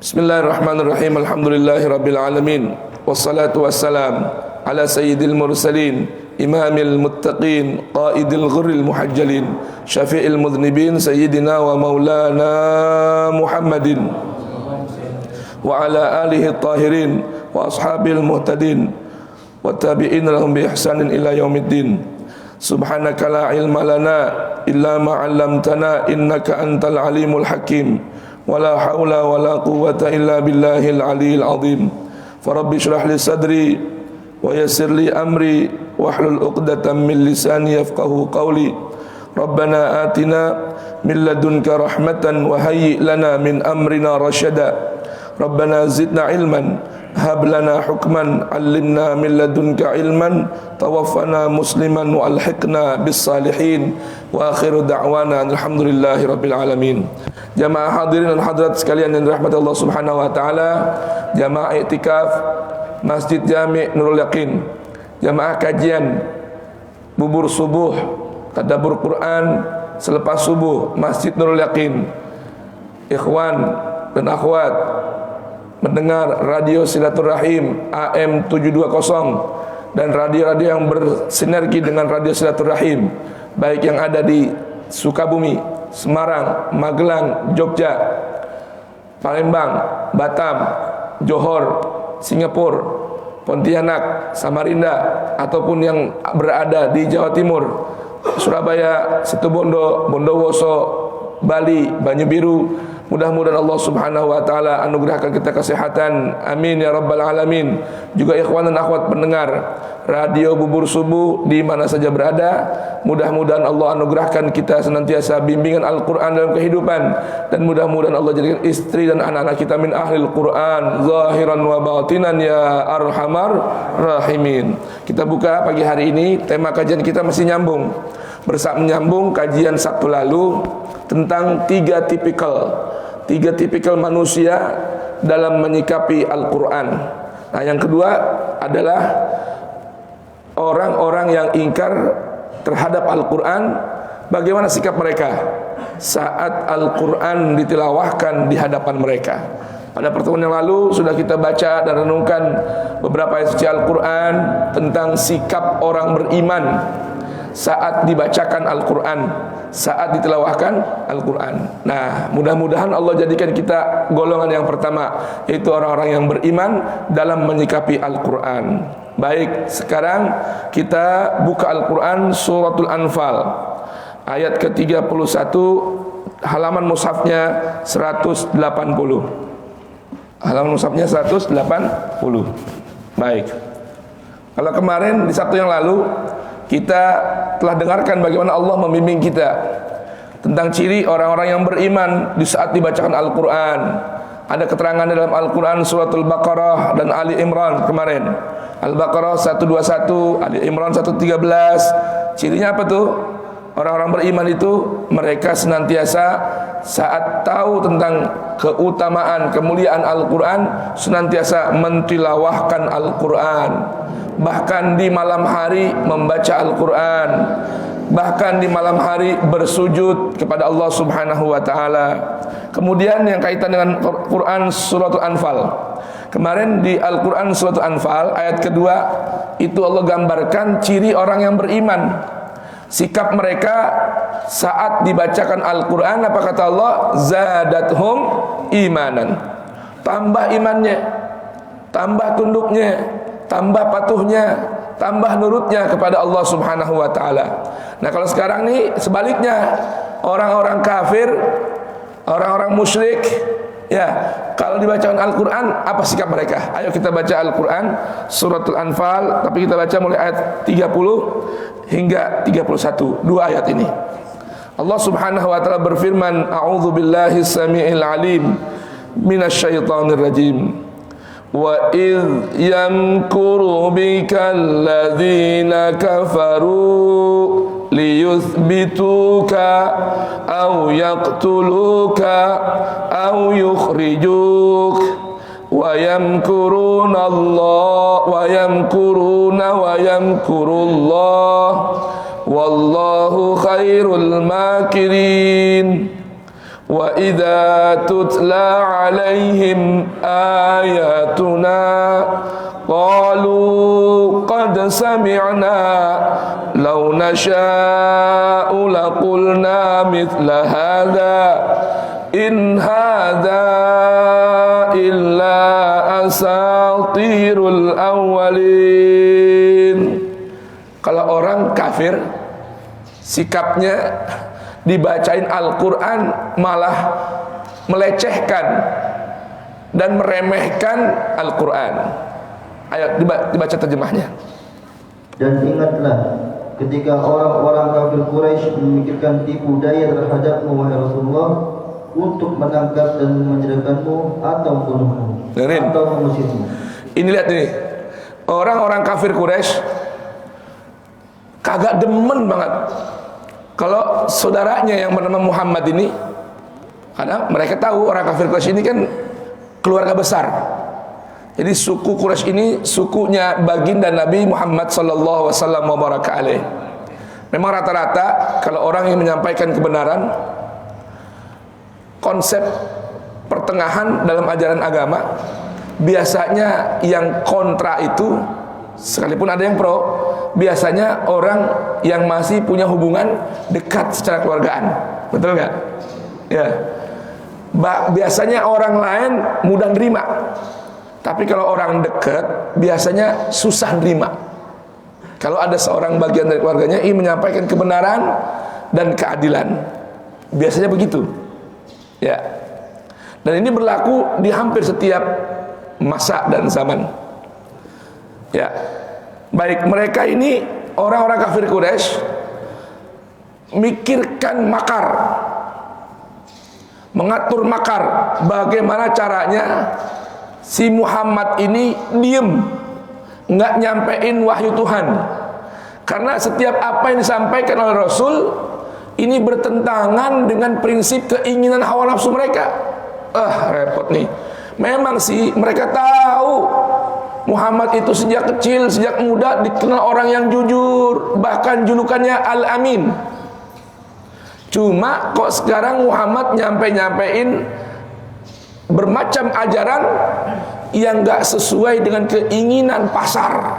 Bismillahirrahmanirrahim. Alhamdulillahirabbil alamin. Wassalatu wassalam ala sayyidil mursalin, imamil muttaqin, qaidil ghurril muhajjalin, syafi'il mudhnibin, sayyidina wa maulana Muhammadin wa ala alihi tahirin wa ashabil muhtadin wa tabi'in lahum bi ihsanin ila yaumiddin. Subhanaka la ilma lana illa ma 'allamtana innaka antal alimul hakim. Wala haula wala quwwata illa billahil aliyil azim. Farabbi shrah li sadri wa yassir li amri wahlul 'uqdatam min lisani yafqahu qawli. Rabbana atina min ladunka rahmatan wa hayyi lana min amrina rasyada. Rabbana zidna ilman hab lana hukman 'allimna min ladunka ilman tawaffana musliman wa alhiqna bis salihin. Wa akhiru da'wana alhamdulillahi rabbil alamin. Jamaah hadirin dan hadirat sekalian yang dirahmati Allah Subhanahu wa taala, jamaah iktikaf Masjid Jami' Nurul Yaqin, jamaah kajian bubur subuh tadabbur Quran selepas subuh Masjid Nurul Yaqin, ikhwan dan akhwat mendengar radio Silaturahim AM 720 dan radio-radio yang bersinergi dengan radio Silaturahim, baik yang ada di Sukabumi, Semarang, Magelang, Jogja, Palembang, Batam, Johor, Singapura, Pontianak, Samarinda, ataupun yang berada di Jawa Timur, Surabaya, Situbondo, Bondowoso, Bali, Banyu-Biru. Mudah-mudahan Allah Subhanahu wa taala anugerahkan kita kesehatan. Amin ya rabbal alamin. Juga ikhwan dan akhwat pendengar radio bubur subuh di mana saja berada, mudah-mudahan Allah anugerahkan kita senantiasa bimbingan Al-Qur'an dalam kehidupan, dan mudah-mudahan Allah jadikan istri dan anak-anak kita min ahlil Qur'an zahiran wa batinan ya arhamar rahimin. Kita buka pagi hari ini, tema kajian kita masih menyambung kajian Sabtu lalu tentang tiga tipikal manusia dalam menyikapi Al-Quran. Nah, yang kedua adalah orang-orang yang ingkar terhadap Al-Quran. Bagaimana sikap mereka saat Al-Quran ditilawahkan di hadapan mereka? Pada pertemuan yang lalu sudah kita baca dan renungkan beberapa ayat suci Al-Quran tentang sikap orang beriman saat dibacakan Al-Quran, saat ditilawahkan Al-Quran. Nah, mudah-mudahan Allah jadikan kita golongan yang pertama, yaitu orang-orang yang beriman dalam menyikapi Al-Quran. Baik, sekarang kita buka Al-Quran Suratul Anfal ayat ke-31, halaman mushafnya 180. Halaman mushafnya 180. Baik. Kalau kemarin di Sabtu yang lalu kita telah dengarkan bagaimana Allah membimbing kita tentang ciri orang-orang yang beriman di saat dibacakan Al-Quran. Ada keterangan dalam Al-Quran Suratul Baqarah dan Ali Imran kemarin. Al-Baqarah 121, Ali Imran 113. Cirinya apa tuh? Orang-orang beriman itu mereka senantiasa saat tahu tentang keutamaan, kemuliaan Al-Quran, senantiasa mentilawahkan Al-Quran. Bahkan di malam hari membaca Al-Quran, bahkan di malam hari bersujud kepada Allah Subhanahu wa taala. Kemudian yang kaitan dengan Quran Suratul Anfal, kemarin di Al-Quran Suratul Anfal ayat kedua itu Allah gambarkan ciri orang yang beriman, sikap mereka saat dibacakan Al-Quran. Apa kata Allah? Zadathum imanan. Tambah imannya, tambah tunduknya, tambah patuhnya, tambah nurutnya kepada Allah Subhanahu wa taala. Nah, kalau sekarang nih sebaliknya, orang-orang kafir, orang-orang musyrik, ya, kalau dibacakan Al-Quran apa sikap mereka? Ayo kita baca Al-Quran Suratul Anfal, tapi kita baca mulai ayat 30 hingga 31, dua ayat ini. Allah Subhanahu wa taala berfirman, a'udzubillahi samii'il alim minasyaitonir rajim. Wa idh yamkuru bika alladhina kafaru liyuthbituka aw yaqtuluka aw yukhrijuk wa yamkuruna Allah wa yamkurullah wallahu khairul makirin Wa idza tutla alaihim ayatuna qalu qad sami'na law nasha'u laqulna mithla hadza in hadza illa asatirul awwalin. Kalau orang kafir sikapnya dibacain Al-Quran malah melecehkan dan meremehkan Al-Quran. Ayo dibaca terjemahnya. Dan ingatlah ketika orang-orang kafir Quraisy memikirkan tipu daya terhadapmu wahai Rasulullah untuk menangkap dan menyerahkanmu atau membunuhmu atau mengusirmu. Ini lihat ini, orang-orang kafir Quraisy kagak demen banget kalau saudaranya yang bernama Muhammad ini, karena mereka tahu orang kafir Quraisy ini kan keluarga besar. Jadi suku Quraisy ini sukunya baginda Nabi Muhammad sallallahu wasallam wa baraka alaih. Memang rata-rata kalau orang yang menyampaikan kebenaran, konsep pertengahan dalam ajaran agama, biasanya yang kontra itu, sekalipun ada yang pro, biasanya orang yang masih punya hubungan dekat secara keluargaan. Betul nggak? Ya. Biasanya orang lain mudah nerima, tapi kalau orang dekat biasanya susah nerima. Kalau ada seorang bagian dari keluarganya ingin menyampaikan kebenaran dan keadilan, biasanya begitu. Ya. Dan ini berlaku di hampir setiap masa dan zaman. Ya. Baik, mereka ini orang-orang kafir Quraisy mikirkan makar, mengatur makar, bagaimana caranya si Muhammad ini diem, nggak nyampein wahyu Tuhan. Karena setiap apa yang disampaikan oleh Rasul ini bertentangan dengan prinsip keinginan hawa nafsu mereka. Repot nih. Memang sih mereka tahu Muhammad itu sejak kecil, sejak muda dikenal orang yang jujur, bahkan julukannya Al-Amin. Cuma kok sekarang Muhammad nyampein bermacam ajaran yang gak sesuai dengan keinginan pasar,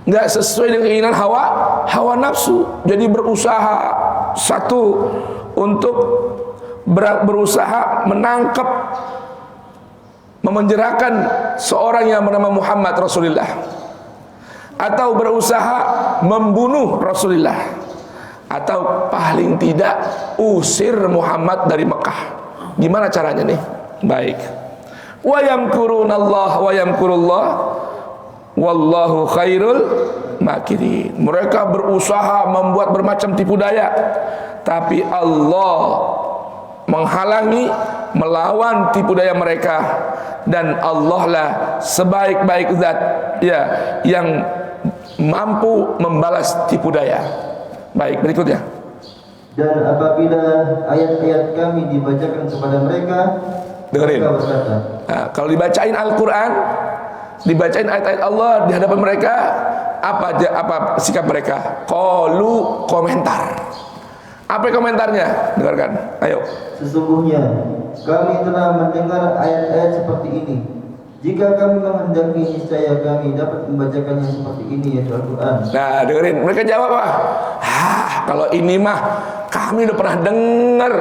gak sesuai dengan keinginan hawa nafsu. Jadi berusaha satu untuk berusaha menangkap, memenjarakan seorang yang bernama Muhammad Rasulullah, atau berusaha membunuh Rasulullah, atau paling tidak usir Muhammad dari Mekah. Gimana caranya nih? Baik. Wa yamkurunallah wa yamkurullah wallahu khairul makirin. Mereka berusaha membuat bermacam tipu daya, tapi Allah menghalangi, melawan tipu daya mereka, dan Allah lah sebaik-baik zat ya yang mampu membalas tipu daya. Baik, berikutnya. Dan apabila ayat-ayat kami dibacakan kepada mereka, dengerin. Nah, kalau dibacain Al-Quran, dibacain ayat-ayat Allah di hadapan mereka, apa sikap mereka? Qalu, komentar. Apa komentarnya? Dengarkan, ayo. Sesungguhnya kami telah mendengar ayat-ayat seperti ini. Jika kami menghendaki, niscaya kami dapat membacakannya seperti ini, yaitu Al-Quran. Nah, dengerin, mereka jawab apa? Kalau ini mah kami udah pernah dengar.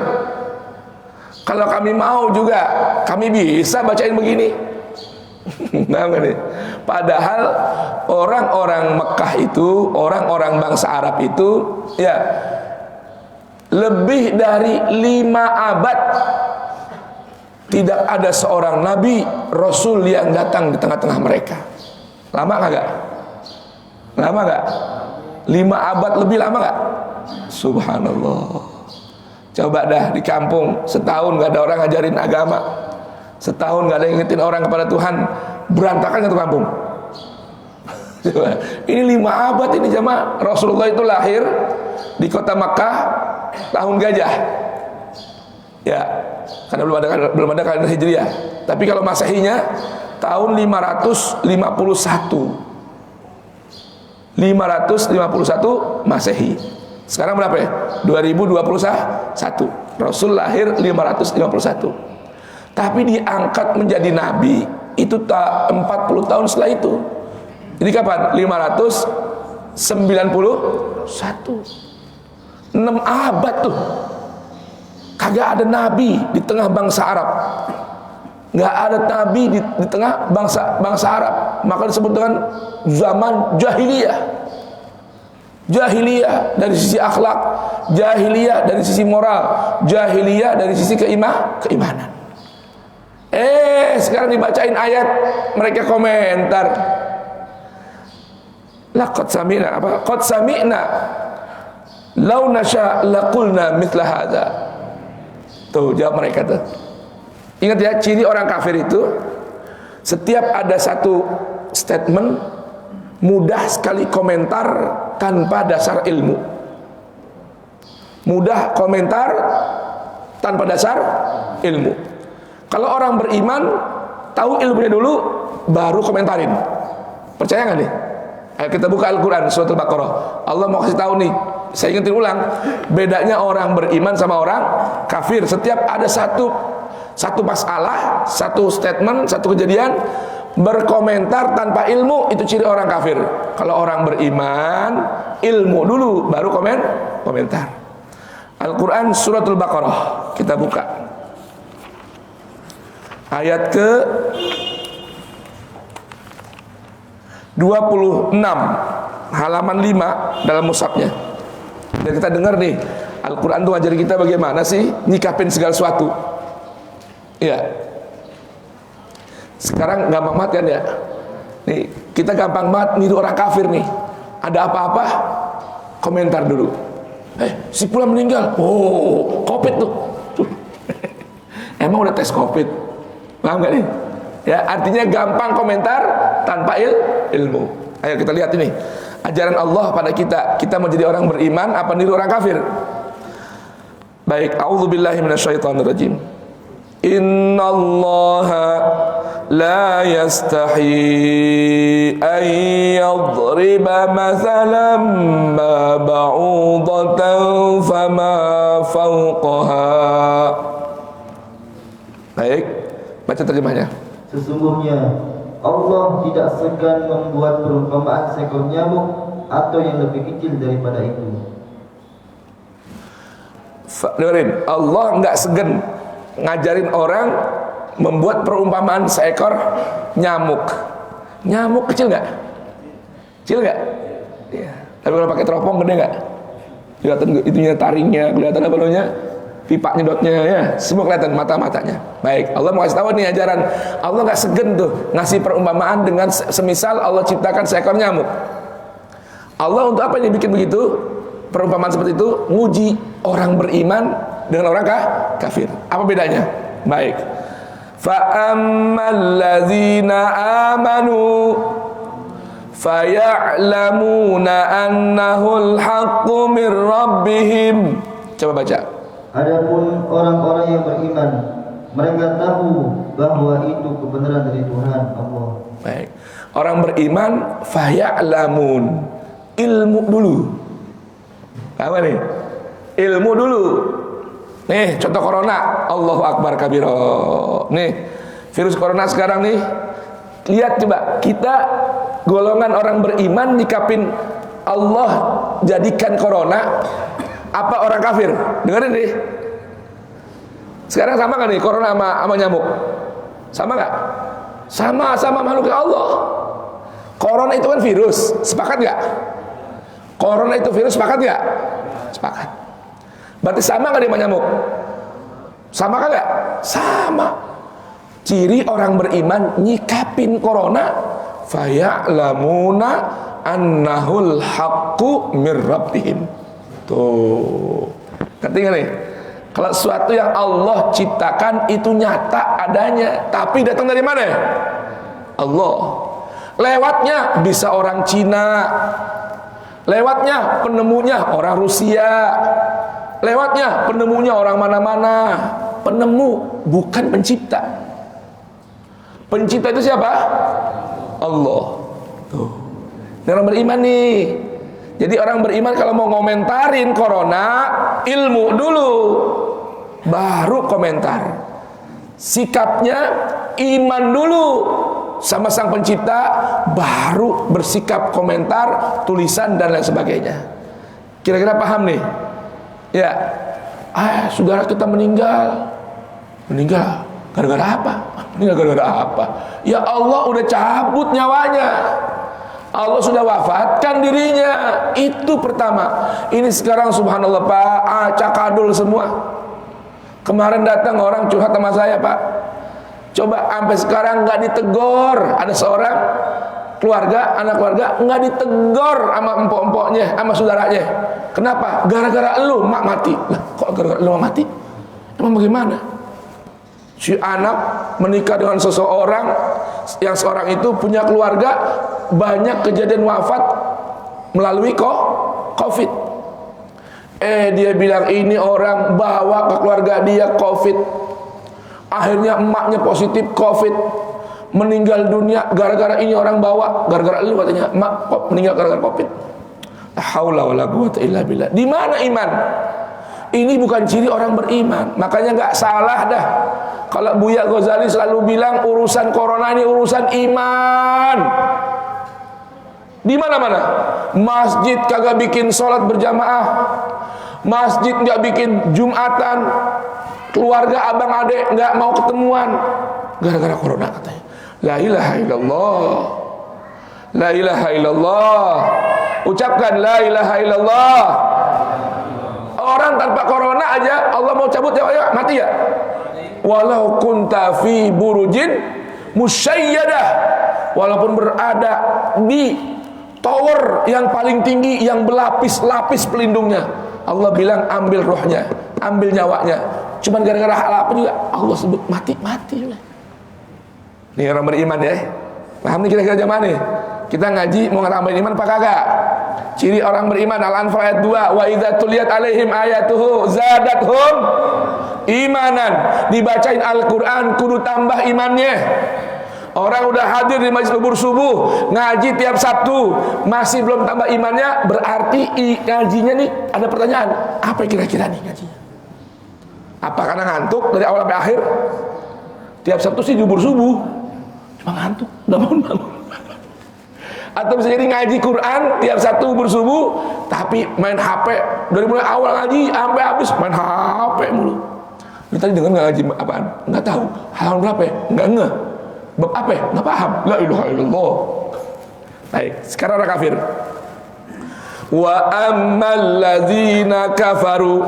Kalau kami mau juga, kami bisa bacain begini. Nah, nih. Padahal orang-orang Mekah itu, orang-orang bangsa Arab itu, ya, lebih dari 5 abad tidak ada seorang nabi rasul yang datang di tengah-tengah mereka. Lama nggak? Lama nggak? 5 abad lebih lama nggak? Subhanallah. Coba dah di kampung setahun nggak ada orang ngajarin agama, setahun nggak ada yang ngingetin orang kepada Tuhan, berantakan satu kampung. Ini 5 abad ini jamaah. Rasulullah itu lahir di kota Makkah tahun gajah. Ya, karena belum ada kalender Hijriah. Tapi kalau Masehinya tahun 551. 551 Masehi. Sekarang berapa ya? 2021. Rasul lahir 551. Tapi diangkat menjadi nabi itu 40 tahun setelah itu. Jadi kapan? 591. 6 abad tuh. Kagak ada nabi di tengah bangsa Arab. Nggak ada nabi di tengah bangsa Arab. Maka disebut dengan zaman jahiliyah. Jahiliyah dari sisi akhlak, jahiliyah dari sisi moral, jahiliyah dari sisi keimanan. Sekarang dibacain ayat, mereka komentar. Laqad sami'na apa? Qad sami'na law nasha laqulna mithla hadza. Tuh jawab mereka tuh. Ingat ya, ciri orang kafir itu setiap ada satu statement mudah sekali komentar tanpa dasar ilmu. Mudah komentar tanpa dasar ilmu. Kalau orang beriman tahu ilmunya dulu baru komentarin. Percaya nggak nih? Ayo kita buka Al-Quran surat Al-Baqarah. Allah mau kasih tahu nih, saya ingetin ulang, bedanya orang beriman sama orang kafir. Setiap ada satu masalah, satu statement, satu kejadian, berkomentar tanpa ilmu, itu ciri orang kafir. Kalau orang beriman, ilmu dulu baru komentar. Al-Quran surat Al-Baqarah, kita buka ayat ke 26, halaman 5 dalam mushafnya. Dan kita dengar nih, Al-Quran itu ngajarin kita bagaimana sih nyikapin segala sesuatu. Iya. Sekarang gampang banget kan ya. Nih, kita gampang banget niru orang kafir nih. Ada apa-apa, komentar dulu. Si Fulan meninggal. Oh, Covid tuh. Emang udah tes Covid? Paham gak nih? Ya, artinya gampang komentar tanpa ilmu. Ayo kita lihat ini. Ajaran Allah pada kita. Kita mau jadi orang beriman apa niru orang kafir? Baik, a'udzubillahi minasyaitonirrajim. Innallaha la yastahi an yadriba mathalan ma ba'udatan fama fawqaha. Baik, baca terjemahnya. Sesungguhnya Allah tidak segan membuat perumpamaan seekor nyamuk atau yang lebih kecil daripada itu. Dengerin, Allah nggak segan ngajarin orang membuat perumpamaan seekor nyamuk. Nyamuk kecil nggak? Kecil nggak? Ya. Tapi kalau pakai teropong gede nggak? Kelihatan itunya, taringnya, kelihatan apa namanya, pipa nyedotnya, ya, semua kelihatan mata-matanya. Baik, Allah mau kasih tahu nih ajaran. Allah nggak segan tuh ngasih perumpamaan dengan semisal Allah ciptakan seekor nyamuk. Allah untuk apa yang bikin begitu? Perumpamaan seperti itu nguji orang beriman dengan orang kafir. Apa bedanya? Baik. Fa'ammal ladzina amanu faya'lamuna annahul haqqu mir rabbihim. Coba baca. Adapun orang-orang yang beriman, mereka tahu bahwa itu kebenaran dari Tuhan Allah. Baik. Orang beriman faya'lamun, ilmu dulu. Apa nih? Ilmu dulu. Nih, contoh corona, Allahu Akbar kabiro. Nih, virus corona sekarang nih. Lihat coba, kita golongan orang beriman nyikapin Allah jadikan corona apa orang kafir? Dengerin nih. Sekarang sama kan nih corona sama nyamuk? Sama nggak? Sama makhluk Allah. Corona itu kan virus, sepakat nggak? Corona itu virus, sepakat nggak? Sepakat. Berarti sama nggak dengan nyamuk? Sama kan nggak? Sama. Ciri orang beriman nyikapin corona, faya'lamuna annahul haqqu mir rabbihim. Tuh, ngerti nggak nih? Kalau sesuatu yang Allah ciptakan itu nyata adanya, tapi datang dari mana? Allah. Lewatnya bisa orang Cina, lewatnya penemunya orang Rusia, lewatnya penemunya orang mana-mana. Penemu bukan pencipta. Pencipta itu siapa? Allah. Tuh. Orang beriman nih, Jadi orang beriman kalau mau ngomentarin corona, ilmu dulu, baru komentar. Sikapnya iman dulu sama sang pencipta, baru bersikap komentar, tulisan dan lain sebagainya. Kira-kira paham nih? Ya. Saudara kita meninggal gara-gara apa? Meninggal gara-gara apa? Ya Allah udah cabut nyawanya, Allah sudah wafatkan dirinya. Itu pertama. Ini sekarang subhanallah Pak, cakadul semua. Kemarin datang orang curhat sama saya Pak, coba sampai sekarang nggak ditegor. Ada seorang keluarga, anak keluarga nggak ditegor sama empok-empoknya, sama saudaranya. Kenapa? Gara-gara lu mak mati. Lah, kok gara-gara lu mak mati? Emang bagaimana? Si anak menikah dengan seseorang, yang seorang itu punya keluarga, banyak kejadian wafat melalui COVID. Dia bilang ini orang bawa ke keluarga dia COVID. Akhirnya emaknya positif COVID, meninggal dunia gara-gara ini orang bawa, gara-gara lu katanya, emak meninggal gara-gara COVID. La haula wala quwwata illa billah. Di mana iman? Ini bukan ciri orang beriman. Makanya nggak salah dah kalau Buya Ghazali selalu bilang urusan corona ini urusan iman. Di mana-mana masjid kagak bikin sholat berjamaah, masjid nggak bikin jumatan, keluarga abang adek nggak mau ketemuan gara-gara corona katanya. La ilaha illallah, la ilaha illallah. Ucapkan la ilaha illallah. Orang tanpa corona aja Allah mau cabut ya mati ya. Walau kunta fi burujin musyayyadah, walaupun berada di tower yang paling tinggi yang berlapis-lapis pelindungnya, Allah bilang ambil rohnya, ambil nyawanya. Cuman gara-gara hal apa juga Allah sebut mati-mati. Ini orang beriman ya. Paham nih kira-kira zaman nih. Kita ngaji mau ngambil iman apa kagak? Ciri orang beriman Al-Anfal ayat 2, wa idza tuliyat alaihim ayatuhu zadathum imanan. Dibacain Al-Qur'an kudu tambah imannya. Orang udah hadir di majlis subuh, ngaji tiap Sabtu, masih belum tambah imannya, berarti ngajinya nih ada pertanyaan. Apa kira-kira nih ngajinya? Apa karena ngantuk dari awal sampai akhir? Tiap Sabtu sih subuh, cuma ngantuk, enggak bangun-bangun. Atau bisa jadi ngaji Quran tiap Sabtu subuh, tapi main HP dari mulai awal ngaji sampai habis main HP mulu. Lu tadi dengar nggak ngaji apaan? Nggak tahu. Halaman berapa ya? Nggak ngeh. Bab apa ya? Nggak paham. La ilaha illallah. Baik, sekarang orang kafir. Wa ammal ladzina kafaru,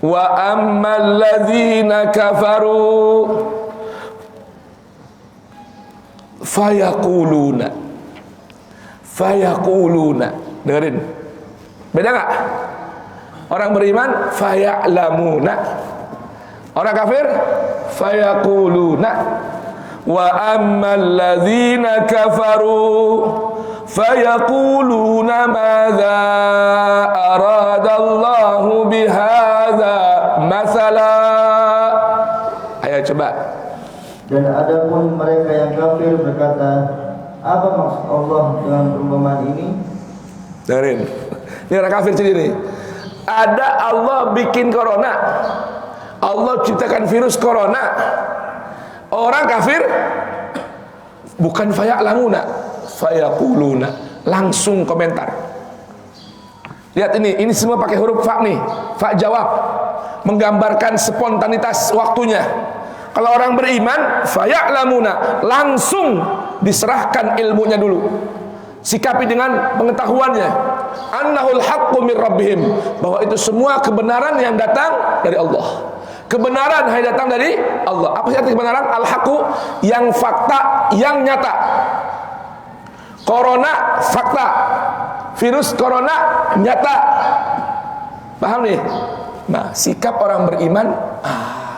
wa ammal ladzina kafaru fayaquluna. Dengerin, beda nggak? Orang beriman faya'lamuna, orang kafir fayaquluna. Wa ammal ladzina kafaru fayaquluna madza aradallahu bihadza masala. Ayo coba. Dan adapun mereka yang kafir berkata, apa maksud Allah dengan perumpamaan ini? Dengerin, ini orang kafir jadi nih. Ada Allah bikin corona, Allah ciptakan virus corona. Orang kafir bukan faya'lamuna, fayaquluna, langsung komentar. Lihat ini semua pakai huruf fa nih, fa jawab, menggambarkan spontanitas waktunya. Kalau orang beriman faya'lamuna, langsung diserahkan ilmunya dulu, sikapi dengan pengetahuannya, annahul haqqu mir rabbihim, bahwa itu semua kebenaran yang datang dari Allah. Kebenaran hanya datang dari Allah. Apa sih arti kebenaran? Al-haqqu, yang fakta, yang nyata. Corona fakta, virus corona nyata. Paham nih? Nah, sikap orang beriman,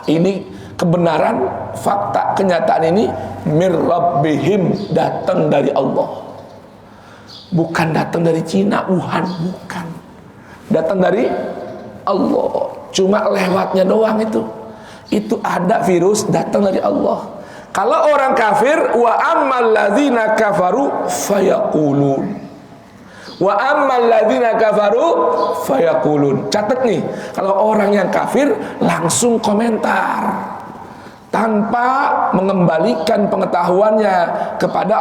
ini kebenaran, fakta, kenyataan ini mir rabbihim, datang dari Allah. Bukan datang dari Cina, Wuhan, bukan. Datang dari Allah. Cuma lewatnya doang itu. Itu ada virus datang dari Allah. Kalau orang kafir, wa ammal ladzina kafaru fayaqulun. Wa ammal ladzina kafaru fayaqulun. Catat nih, kalau orang yang kafir langsung komentar tanpa mengembalikan pengetahuannya kepada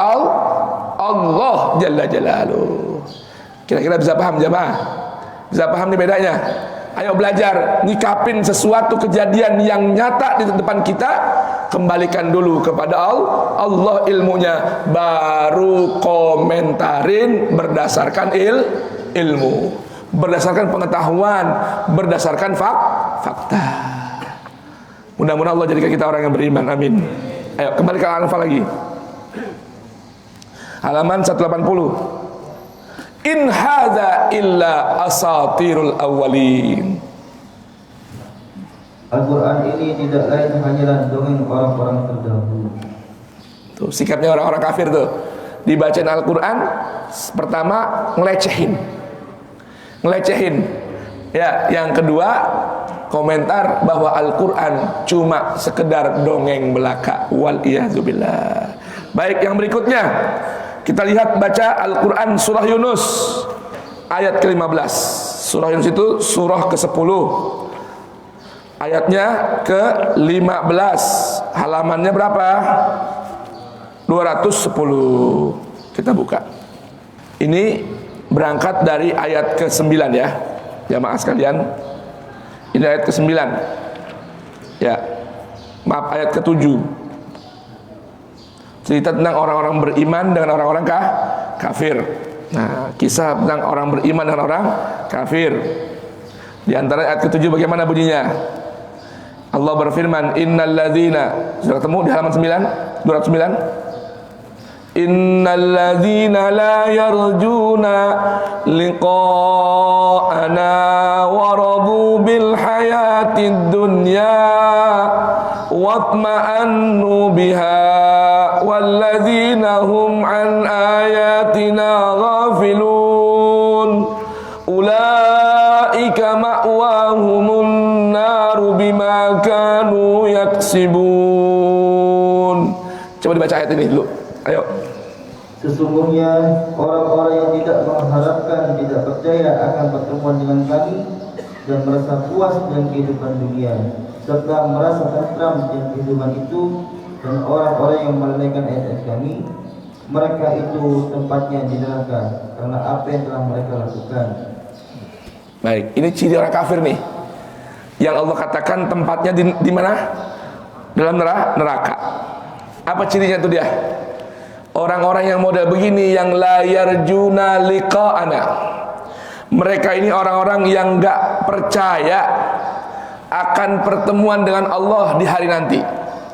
Allah Jalla Jalaluh. Kira-kira bisa paham jamaah? Bisa paham nih bedanya? Ayo belajar nyikapin sesuatu kejadian yang nyata di depan kita, kembalikan dulu kepada Allah ilmunya, baru komentarin berdasarkan ilmu, berdasarkan pengetahuan, berdasarkan fakta. Mudah-mudahan Allah jadikan kita orang yang beriman, amin. Ayo kembali ke Al-Anfal lagi, halaman 180. In hadza illa asatirul awwalin. Al-Quran ini tidak lain hanyalah dongeng orang-orang terdahulu. Tuh sikapnya orang-orang kafir tuh. Dibacain Al-Quran, pertama ngelecehin. Ya, yang kedua komentar bahwa Al-Quran cuma sekedar dongeng belaka. Waliyahzubillah. Baik, yang berikutnya kita lihat baca Al-Quran surah Yunus ayat ke-15. Surah Yunus itu surah ke-10, ayatnya ke-15, halamannya berapa? 210. Kita buka. Ini berangkat dari ayat ke-9 ya, jamaah sekalian. Ini ayat ke-9 ya, maaf, ayat ke-7. Cerita tentang orang-orang beriman dengan orang-orang kafir. Nah, kisah tentang orang beriman dan orang kafir. Di antara ayat ke-7 bagaimana bunyinya? Allah berfirman, innal ladzina, sudah ketemu di halaman 9, 209. Innal ladzina la yarjuna liqa'ana wa radu bil hayatid dunya watma'annu biha walladzina hum an ayatina ghafilun ulaika ma'wahumun naru bima kanu yaksibun. Coba dibaca ayat ini dulu, ayo. Sesungguhnya orang-orang yang tidak mengharapkan, tidak percaya akan pertemuan dengan kami dan merasa puas dengan kehidupan dunia serta merasa tentram dengan kehidupan itu, dan orang-orang yang melalaikan ayat-ayat kami, mereka itu tempatnya di neraka karena apa yang telah mereka lakukan. Baik, ini ciri orang kafir nih, yang Allah katakan tempatnya di mana? Dalam neraka. Apa cirinya itu dia? Orang-orang yang model begini, yang la yarjuna liqa'ana, mereka ini orang-orang yang gak percaya akan pertemuan dengan Allah di hari nanti.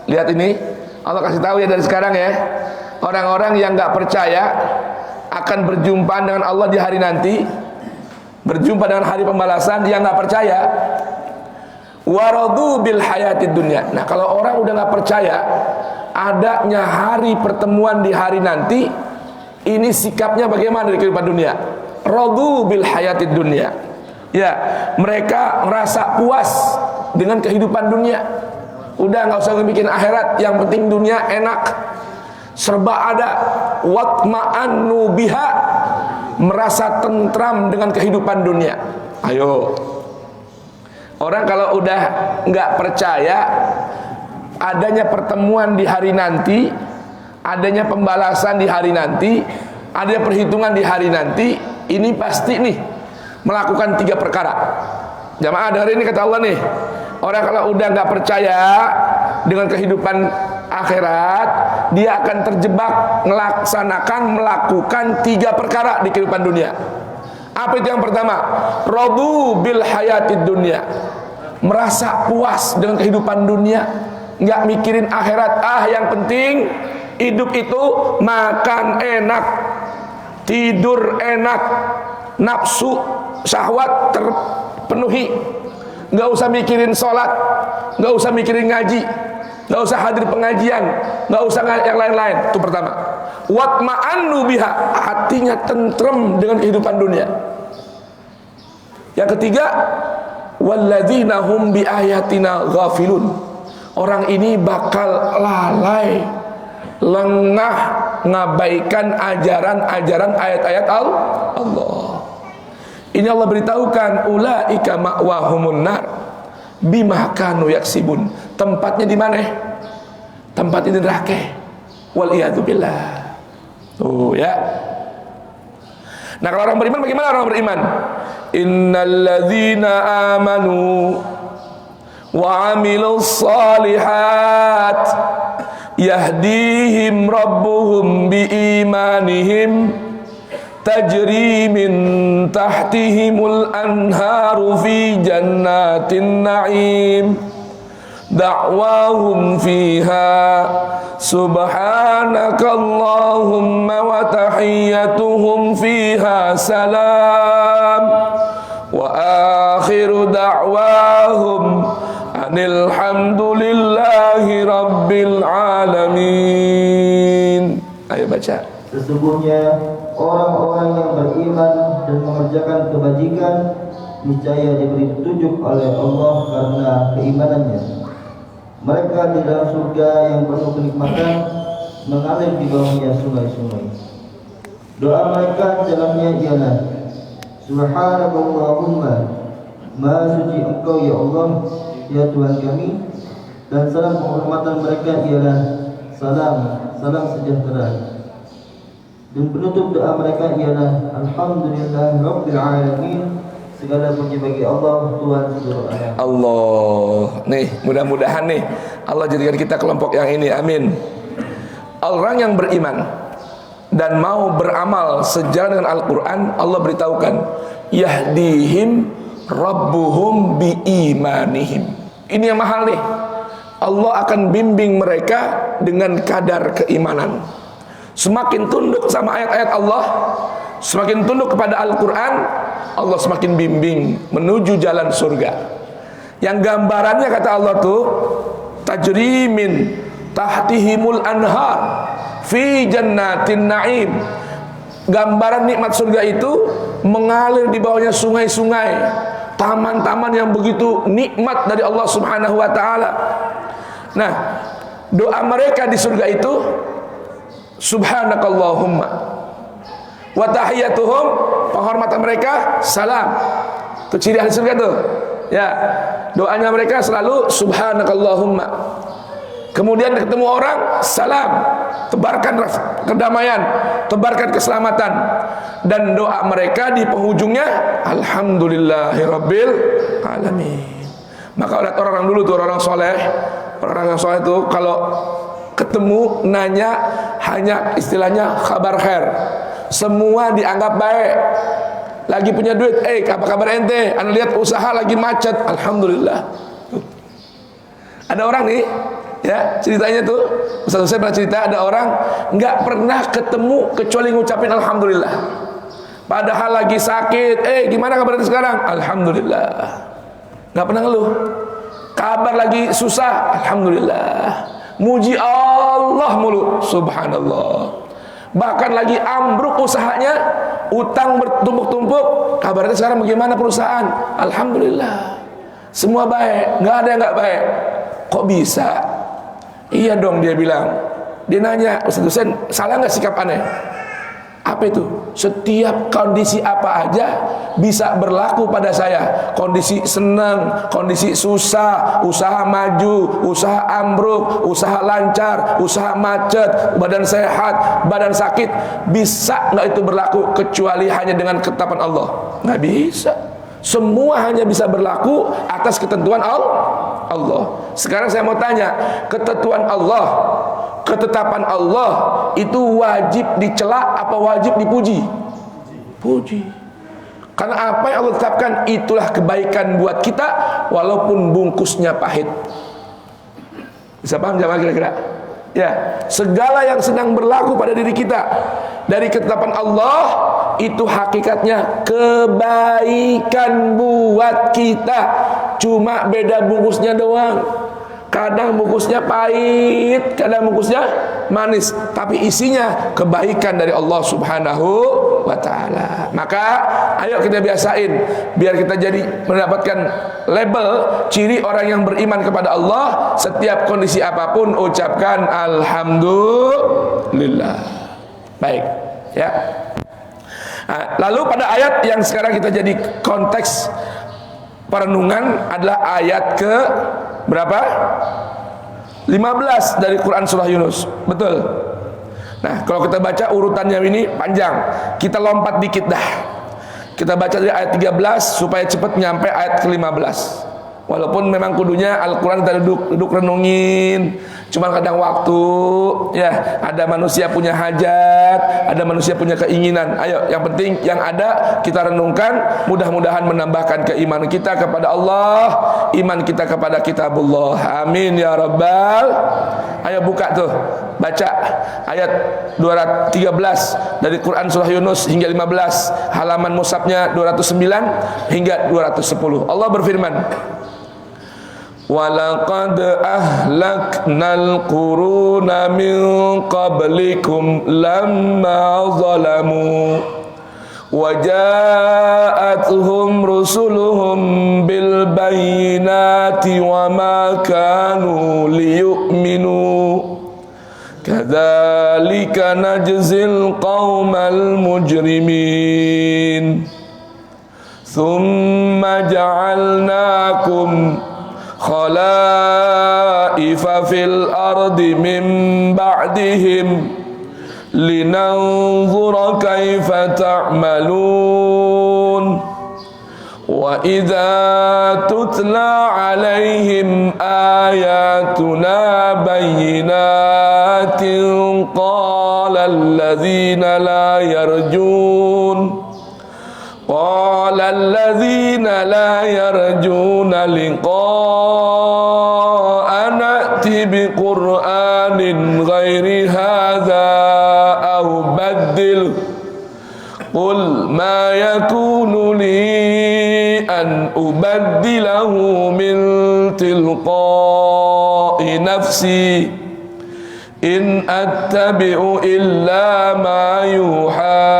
Lihat ini, Allah kasih tahu ya dari sekarang ya, orang-orang yang gak percaya akan berjumpa dengan Allah di hari nanti, berjumpa dengan hari pembalasan, yang gak percaya. Waradu bil hayatid dunya. Nah, kalau orang udah gak percaya adanya hari pertemuan di hari nanti, ini sikapnya bagaimana di kehidupan dunia? Radu bil hayatid dunya. Ya, mereka merasa puas dengan kehidupan dunia. Udah nggak usah bikin akhirat, yang penting dunia enak, serba ada. Watma'annu biha, merasa tentram dengan kehidupan dunia. Ayo, orang kalau udah nggak percaya adanya pertemuan di hari nanti, adanya pembalasan di hari nanti, adanya perhitungan di hari nanti, ini pasti nih melakukan 3 perkara. Jamaah dengar ini kata Allah nih, orang kalau udah nggak percaya dengan kehidupan akhirat, dia akan terjebak melakukan 3 perkara di kehidupan dunia. Apa itu yang pertama? Radu bil hayatid dunya, merasa puas dengan kehidupan dunia, nggak mikirin akhirat. Yang penting hidup itu makan enak, tidur enak, nafsu syahwat terpenuhi, nggak usah mikirin sholat, nggak usah mikirin ngaji, nggak usah hadir pengajian, nggak usah yang lain-lain. Itu pertama. Watma'annu biha, hatinya tentrem dengan kehidupan dunia. Yang ketiga, walladzina hum bi ayatina ghafilun, orang ini bakal lalai, lengah, ngabaikan ajaran-ajaran ayat-ayat Allah. Ini Allah beritahukan, ulaika ma'wahumun nar bima kanu yaksibun. Tempatnya di mana? Tempatnya di neraka. Wal iyadu billah. Tuh ya. Nah, kalau orang beriman bagaimana orang beriman? Innalladzina amanu wa amilus salihat yahdihim rabbuhum biimanihim tajri min tahtihimul anharu fi jannatin na'im da'wahum fiha subhanakallahumma wa tahiyyatuhum fiha salam wa akhiru da'wahum anilhamdulillahi rabbil alamin. Ayo baca. Sesungguhnya orang-orang yang beriman dan mengerjakan kebajikan niscaya diberi petunjuk oleh Allah karena keimanannya. Mereka di dalam surga yang penuh kenikmatan, mengalir di bawahnya sungai-sungai. Doa mereka dalamnya ialah Subhanakallahumma, Maha suci Engkau ya Allah, ya Tuhan kami. Dan salam penghormatan mereka ialah salam sejahtera. Dan penutup doa mereka ialah Alhamdulillah Rabbil Alamin. Segala puji bagi Allah, Tuhan seluruh alam. Allah. Nih, mudah-mudahan nih Allah jadikan kita kelompok yang ini. Amin. Orang yang beriman dan mau beramal sejalan dengan Al-Quran, Allah beritahukan, yahdihim rabbuhum biimanihim. Ini yang mahal nih. Allah akan bimbing mereka dengan kadar keimanan. Semakin tunduk sama ayat-ayat Allah, semakin tunduk kepada Al-Quran, Allah semakin bimbing menuju jalan surga. Yang gambarannya kata Allah tuh, tajri min tahtihimul anhar fi jannatin na'im. Gambaran nikmat surga itu mengalir di bawahnya sungai-sungai, taman-taman yang begitu nikmat dari Allah Subhanahu wa taala. Nah, doa mereka di surga itu Subhanakallahumma wa tahiyyatuhum, penghormatan mereka salam. Itu ciri ahli surga tuh. Ya, doanya mereka selalu Subhanakallahumma. Kemudian ketemu orang, salam, tebarkan kedamaian, tebarkan keselamatan. Dan doa mereka di penghujungnya Alhamdulillahirabbil alamin. Maka lihat orang-orang dulu tuh, orang soleh. Orang-orang soleh tuh kalau ketemu nanya hanya istilahnya kabar khair. Semua dianggap baik. Lagi punya duit, apa kabar ente? Anda lihat usaha lagi macet, alhamdulillah. Ada orang nih, ya ceritanya tuh, Ustaz saya pernah cerita, ada orang nggak pernah ketemu kecuali ngucapin alhamdulillah. Padahal lagi sakit, gimana kabar ente sekarang? Alhamdulillah. Nggak pernah ngeluh. Kabar lagi susah, alhamdulillah. Muji Allah mulu, subhanallah. Bahkan lagi ambruk usahanya, utang bertumpuk-tumpuk, kabarnya sekarang bagaimana perusahaan? Alhamdulillah, semua baik, nggak ada yang nggak baik. Kok bisa? Iya dong, dia bilang. Dia nanya, Ustaz Husain, salah nggak sikap aneh? Apa itu? Setiap kondisi apa aja bisa berlaku pada saya. Kondisi senang, kondisi susah, usaha maju, usaha ambruk, usaha lancar, usaha macet, badan sehat, badan sakit. Bisa nggak itu berlaku kecuali hanya dengan ketetapan Allah? Nggak bisa. Semua hanya bisa berlaku atas ketentuan Allah. Sekarang saya mau tanya, ketentuan Allah, ketetapan Allah itu wajib dicela apa wajib dipuji? Puji. Karena apa yang Allah tetapkan itulah kebaikan buat kita walaupun bungkusnya pahit. Bisa paham jamaah kira-kira? Ya, segala yang sedang berlaku pada diri kita dari ketetapan Allah itu hakikatnya kebaikan buat kita. Cuma beda bungkusnya doang. Kadang bungkusnya pahit, kadang bungkusnya manis, tapi isinya kebaikan dari Allah Subhanahu wa ta'ala. Maka ayo kita biasain biar kita jadi mendapatkan label ciri orang yang beriman kepada Allah. Setiap kondisi apapun ucapkan alhamdulillah. Baik, ya. Nah, lalu pada ayat yang sekarang kita jadi konteks perenungan adalah ayat ke berapa? 15 dari Quran surah Yunus. Betul. Nah, kalau kita baca urutannya ini panjang. Kita lompat dikit dah. Kita baca dari ayat 13 supaya cepat nyampe ayat ke-15. Walaupun memang kudunya Al-Quran kita duduk renungin, cuman kadang waktu, ya, ada manusia punya hajat, ada manusia punya keinginan. Ayo, yang penting yang ada kita renungkan, mudah-mudahan menambahkan keimanan kita kepada Allah, iman kita kepada kitabullah. Amin ya rabbal. Ayo buka tuh, baca ayat 213 dari Quran surah Yunus hingga 15, halaman mushafnya 209 hingga 210. Allah berfirman, walaqad ahlaknal quruna min qablikum lamma zalamu waja'atuhum rusuluhum bil bayyinati wa ma kanu liyu'minu kadzalika najzil qaumal mujrimin thumma ja'alnakum khalaifa fil ardi min ba'dihim linanzura kaifa ta'malun wa idza tutla alaihim ayatuna bayyinatin qala alladhina la yarjun قال الذين لا يرجون لقاءنا ائت بقرآن غير هذا أو بدله قل ما يكون لي أن أبدله من تلقاء نفسي إن أتبع إلا ما يوحى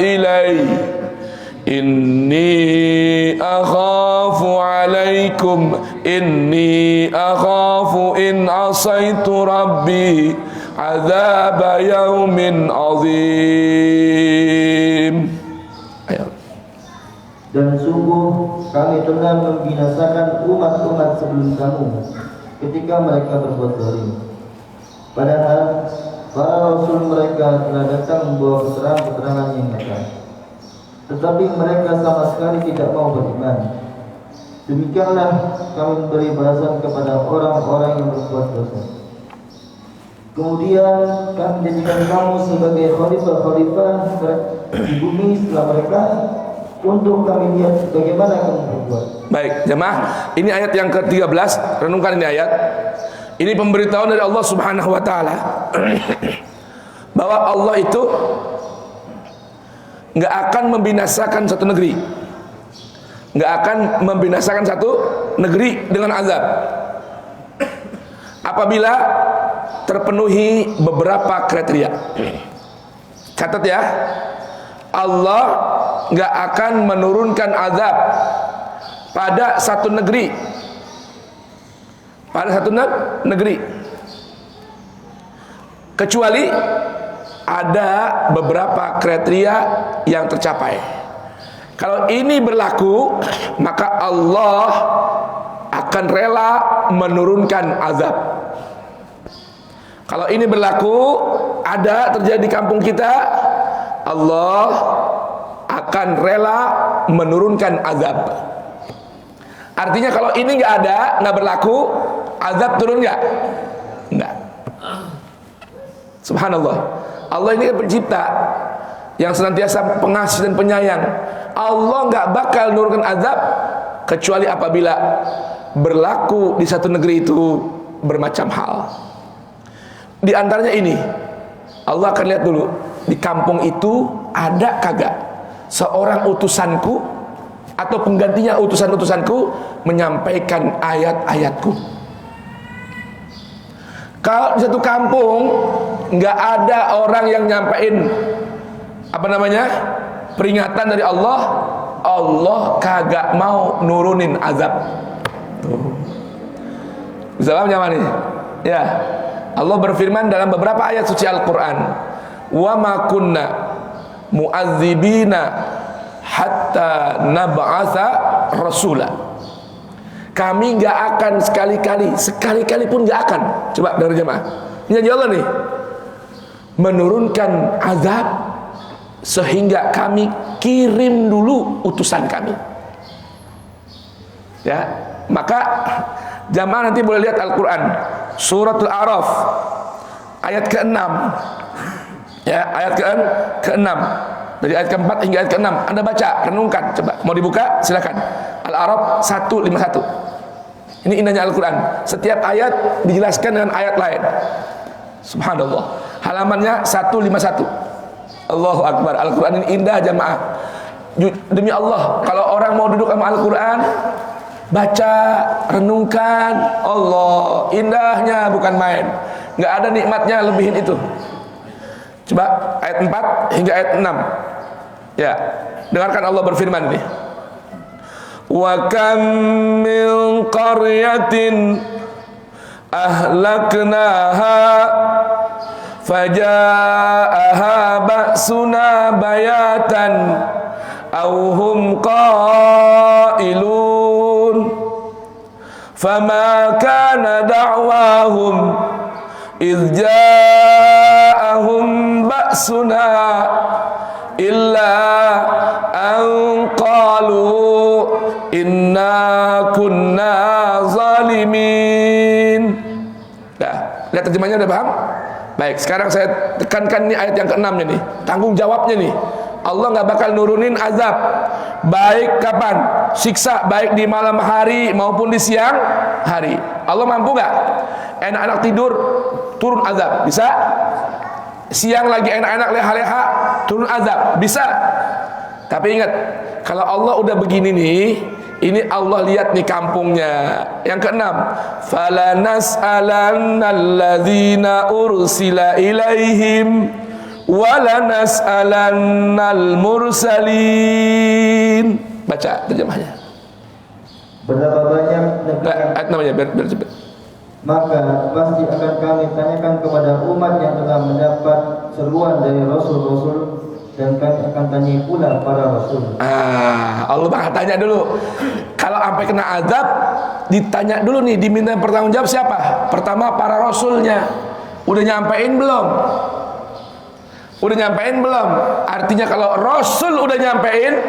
إلي Inni akhafu alaikum inni akhafu in asaitu rabbi azab yaumin azim. Ayo. Dan sungguh kami telah membinasakan umat-umat sebelum kamu ketika mereka berbuat zalim. Padahal para rasul mereka telah datang membawa keterangan yang nyata, tetapi mereka sama sekali tidak mau beriman. Demikianlah kami memberi balasan kepada orang-orang yang berbuat dosa. Kemudian kami jadikan kamu sebagai khalifah-khalifah di bumi setelah mereka, untuk kami lihat bagaimana kamu berbuat. Baik, jemaah, ini ayat yang ke-13. Renungkan ini ayat. Ini pemberitahuan dari Allah Subhanahu wa taala bahwa Allah itu nggak akan membinasakan satu negeri, nggak akan membinasakan satu negeri dengan azab apabila terpenuhi beberapa kriteria. Catat ya, Allah nggak akan menurunkan azab pada satu negeri, kecuali ada beberapa kriteria yang tercapai. Kalau ini berlaku, maka Allah akan rela menurunkan azab. Kalau ini berlaku, ada terjadi di kampung kita, Allah akan rela menurunkan azab. Artinya kalau ini nggak ada, nggak berlaku, azab turun nggak? Nggak. Subhanallah. Allah ini kan pencipta yang senantiasa pengasih dan penyayang. Allah nggak bakal menurunkan azab kecuali apabila berlaku di satu negeri itu bermacam hal. Di antaranya ini, Allah akan lihat dulu di kampung itu ada kagak seorang utusanku atau penggantinya utusan-utusanku menyampaikan ayat-ayatku. Kalau di satu kampung nggak ada orang yang nyampein peringatan dari Allah, Allah kagak mau nurunin azab. Bisa paham nyaman nih? Ya, Allah berfirman dalam beberapa ayat suci Al-Quran, wa ma kunna mu'adzibina hatta nab'atha rasula. Kami nggak akan sekali-kali pun nggak akan. Coba dari jemaah, ini janji Allah nih, menurunkan azab sehingga kami kirim dulu utusan kami. Ya, maka jamaah nanti boleh lihat Al-Quran Suratul A'raf ayat ke-6. Ya, ayat ke-6 dari ayat ke-4 hingga ayat ke-6. Anda baca, renungkan, coba. Mau dibuka? Silakan. Al-A'raf 151. Ini indahnya Al-Quran. Setiap ayat dijelaskan dengan ayat lain. Subhanallah. Halamannya 151. Allahu Akbar. Al-Quran ini indah jamaah. Demi Allah, kalau orang mau duduk sama Al-Quran, baca, renungkan, Allah, indahnya bukan main. Nggak ada nikmatnya lebihin itu. Coba ayat 4 hingga ayat 6. Ya, dengarkan Allah berfirman nih. Wa kam min qaryatin ahlaknaha faja'aha ba'suna bayatan aw hum qailun fama kana da'wahum idh ja'ahum ba'suna illa an qalu inna kunna zalimin. Nah, lihat terjemahnya udah paham? Baik, sekarang saya tekankan nih ayat yang ke-6 nih, tanggung jawabnya nih. Allah nggak bakal nurunin azab baik kapan, siksa baik di malam hari maupun di siang hari. Allah mampu nggak? Enak-enak tidur turun azab, bisa? Siang lagi enak-enak leha-leha turun azab, bisa? Tapi ingat, kalau Allah udah begini nih, ini Allah lihat nih kampungnya. Yang ke-6, falanas'alannalladzina ursila ilaihim walanas'alannal mursalin. Baca terjemahnya. Berapa banyak negeri ayat namanya biar cepat. Maka pasti akan kami tanyakan kepada umat yang telah mendapat seruan dari rasul-rasul, dan kami akan tanya pula para rasul. Allah bakal tanya dulu. Kalau sampai kena azab, ditanya dulu nih, diminta pertanggung jawab siapa? Pertama para rasulnya. Udah nyampein belum? Udah nyampein belum? Artinya kalau rasul udah nyampein,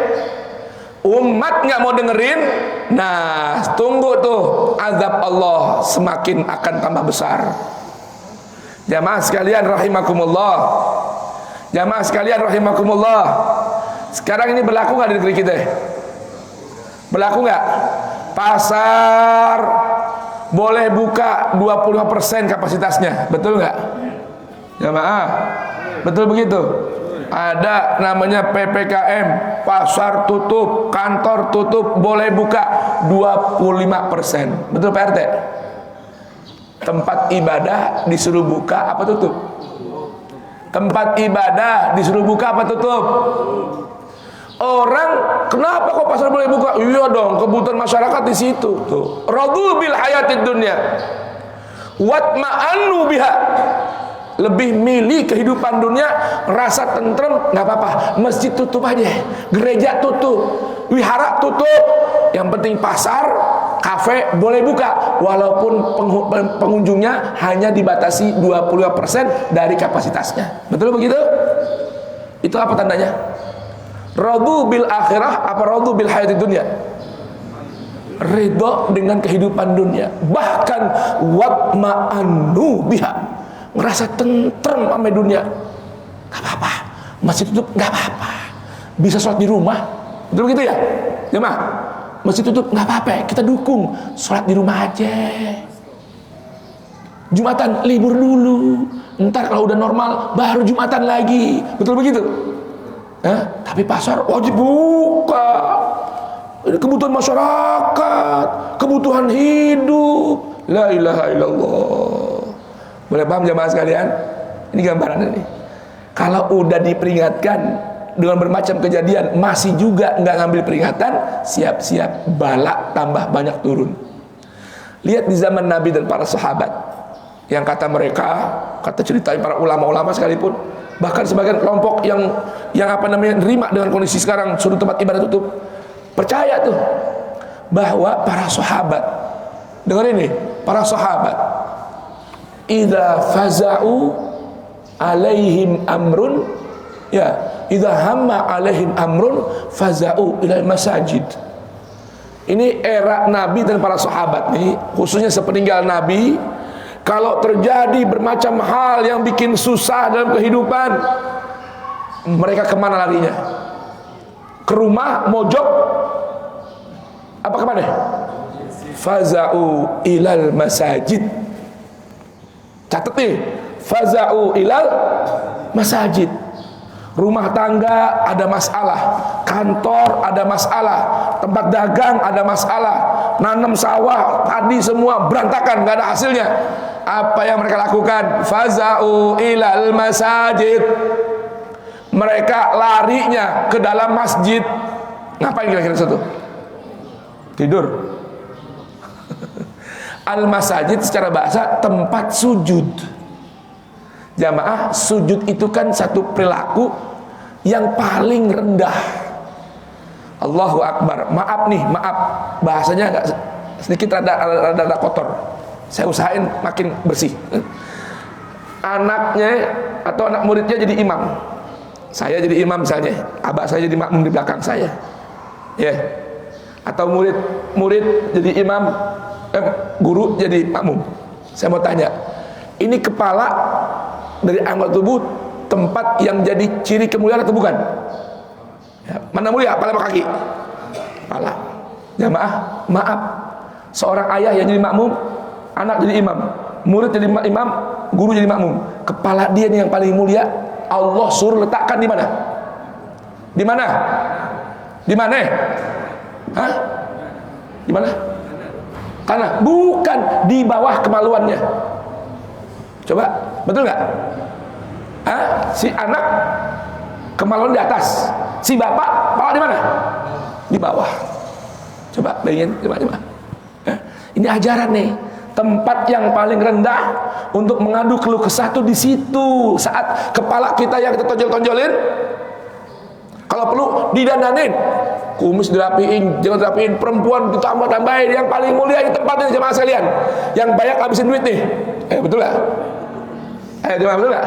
umat nggak mau dengerin, nah tunggu tuh azab Allah semakin akan tambah besar. Jamaah sekalian rahimakumullah. Jamaah sekalian rahimakumullah. Sekarang ini berlaku nggak di negeri kita? Berlaku nggak? Pasar boleh buka 25% kapasitasnya, betul nggak? Jamaah, betul begitu? Ada namanya PPKM, pasar tutup, kantor tutup, boleh buka 25%. Betul Pak RT? Tempat ibadah disuruh buka apa tutup? Tempat ibadah disuruh buka apa tutup? Orang, kenapa kok pasar boleh buka? Iya dong, kebutuhan masyarakat di situ. Tuh. Radu bil hayatid dunya watma'annu biha. Lebih milih kehidupan dunia, rasa tentrem, nggak apa-apa. Masjid tutup aja, gereja tutup, wihara tutup. Yang penting pasar, kafe boleh buka, walaupun pengunjungnya hanya dibatasi 25% dari kapasitasnya. Betul begitu? Itu apa tandanya? Radu bil akhirah apa radu bil hayatid dunya? Ridho dengan kehidupan dunia, bahkan watma'annu biha, ngerasa tentrem sama dunia. Gak apa-apa, masjid tutup gak apa-apa, bisa sholat di rumah. Betul begitu ya? Jemaah, masjid tutup gak apa-apa, kita dukung sholat di rumah aja. Jumatan libur dulu, ntar kalau udah normal baru Jumatan lagi. Betul begitu? Tapi pasar wajib buka. Kebutuhan masyarakat, kebutuhan hidup. La ilaha illallah. Boleh paham jamaah sekalian? Ini gambaran ini. Kalau udah diperingatkan dengan bermacam kejadian masih juga nggak ngambil peringatan, siap-siap bala tambah banyak turun. Lihat di zaman Nabi dan para sahabat. Yang kata mereka, kata cerita para ulama-ulama sekalipun, bahkan sebagian kelompok yang nerima dengan kondisi sekarang suruh tempat ibadah tutup, percaya tuh bahwa para sahabat, dengar ini, para sahabat idza faza'u alaihim amrun, ya, idza hamma alaihim amrun faza'u ilal masajid. Ini era Nabi dan para sahabat nih, khususnya sepeninggal Nabi. Kalau terjadi bermacam hal yang bikin susah dalam kehidupan, mereka kemana larinya? Ke rumah, mojok, apa kemana? Faza'u ilal masajid. Catat nih, faza'u ilal masajid. Rumah tangga ada masalah, kantor ada masalah, tempat dagang ada masalah, nanam sawah tadi semua berantakan, nggak ada hasilnya. Apa yang mereka lakukan? Faza'u ilal masajid. Mereka larinya ke dalam masjid. Ngapain kira-kira situ? Tidur. Al-masajid secara bahasa tempat sujud. Jamaah, sujud itu kan satu perilaku yang paling rendah. Allahu Akbar. Maaf nih, maaf, bahasanya agak sedikit rada kotor. Saya usahain makin bersih. Anaknya atau anak muridnya jadi imam, saya jadi imam misalnya, abah saya jadi makmum di belakang saya, ya. Atau murid jadi imam, guru jadi makmum. Saya mau tanya, ini kepala dari anggota tubuh tempat yang jadi ciri kemuliaan atau bukan? Ya, mana mulia, kepala apa kaki? Kepala. Jamaah, maaf, seorang ayah yang jadi makmum, anak jadi imam, murid jadi imam, guru jadi makmum. Kepala dia nih yang paling mulia, Allah suruh letakkan di mana? Di mana? Di mana? Hah? Di mana? Tanah. Bukan, di bawah kemaluannya. Coba, betul nggak? Hah? Si anak kemaluan di atas, si bapak kepala di mana? Di bawah. Coba bayangin, coba. Ini ajaran nih. Tempat yang paling rendah untuk mengadu keluh kesah tuh di situ. Saat kepala kita yang kita tonjol-tonjolin, kalau perlu didandanin, kumis dirapiin, jangan dirapiin, perempuan ditambah-tambahin. Yang paling mulia di tempatnya jemaah sekalian, yang banyak habisin duit nih. Betul gak? Betul gak?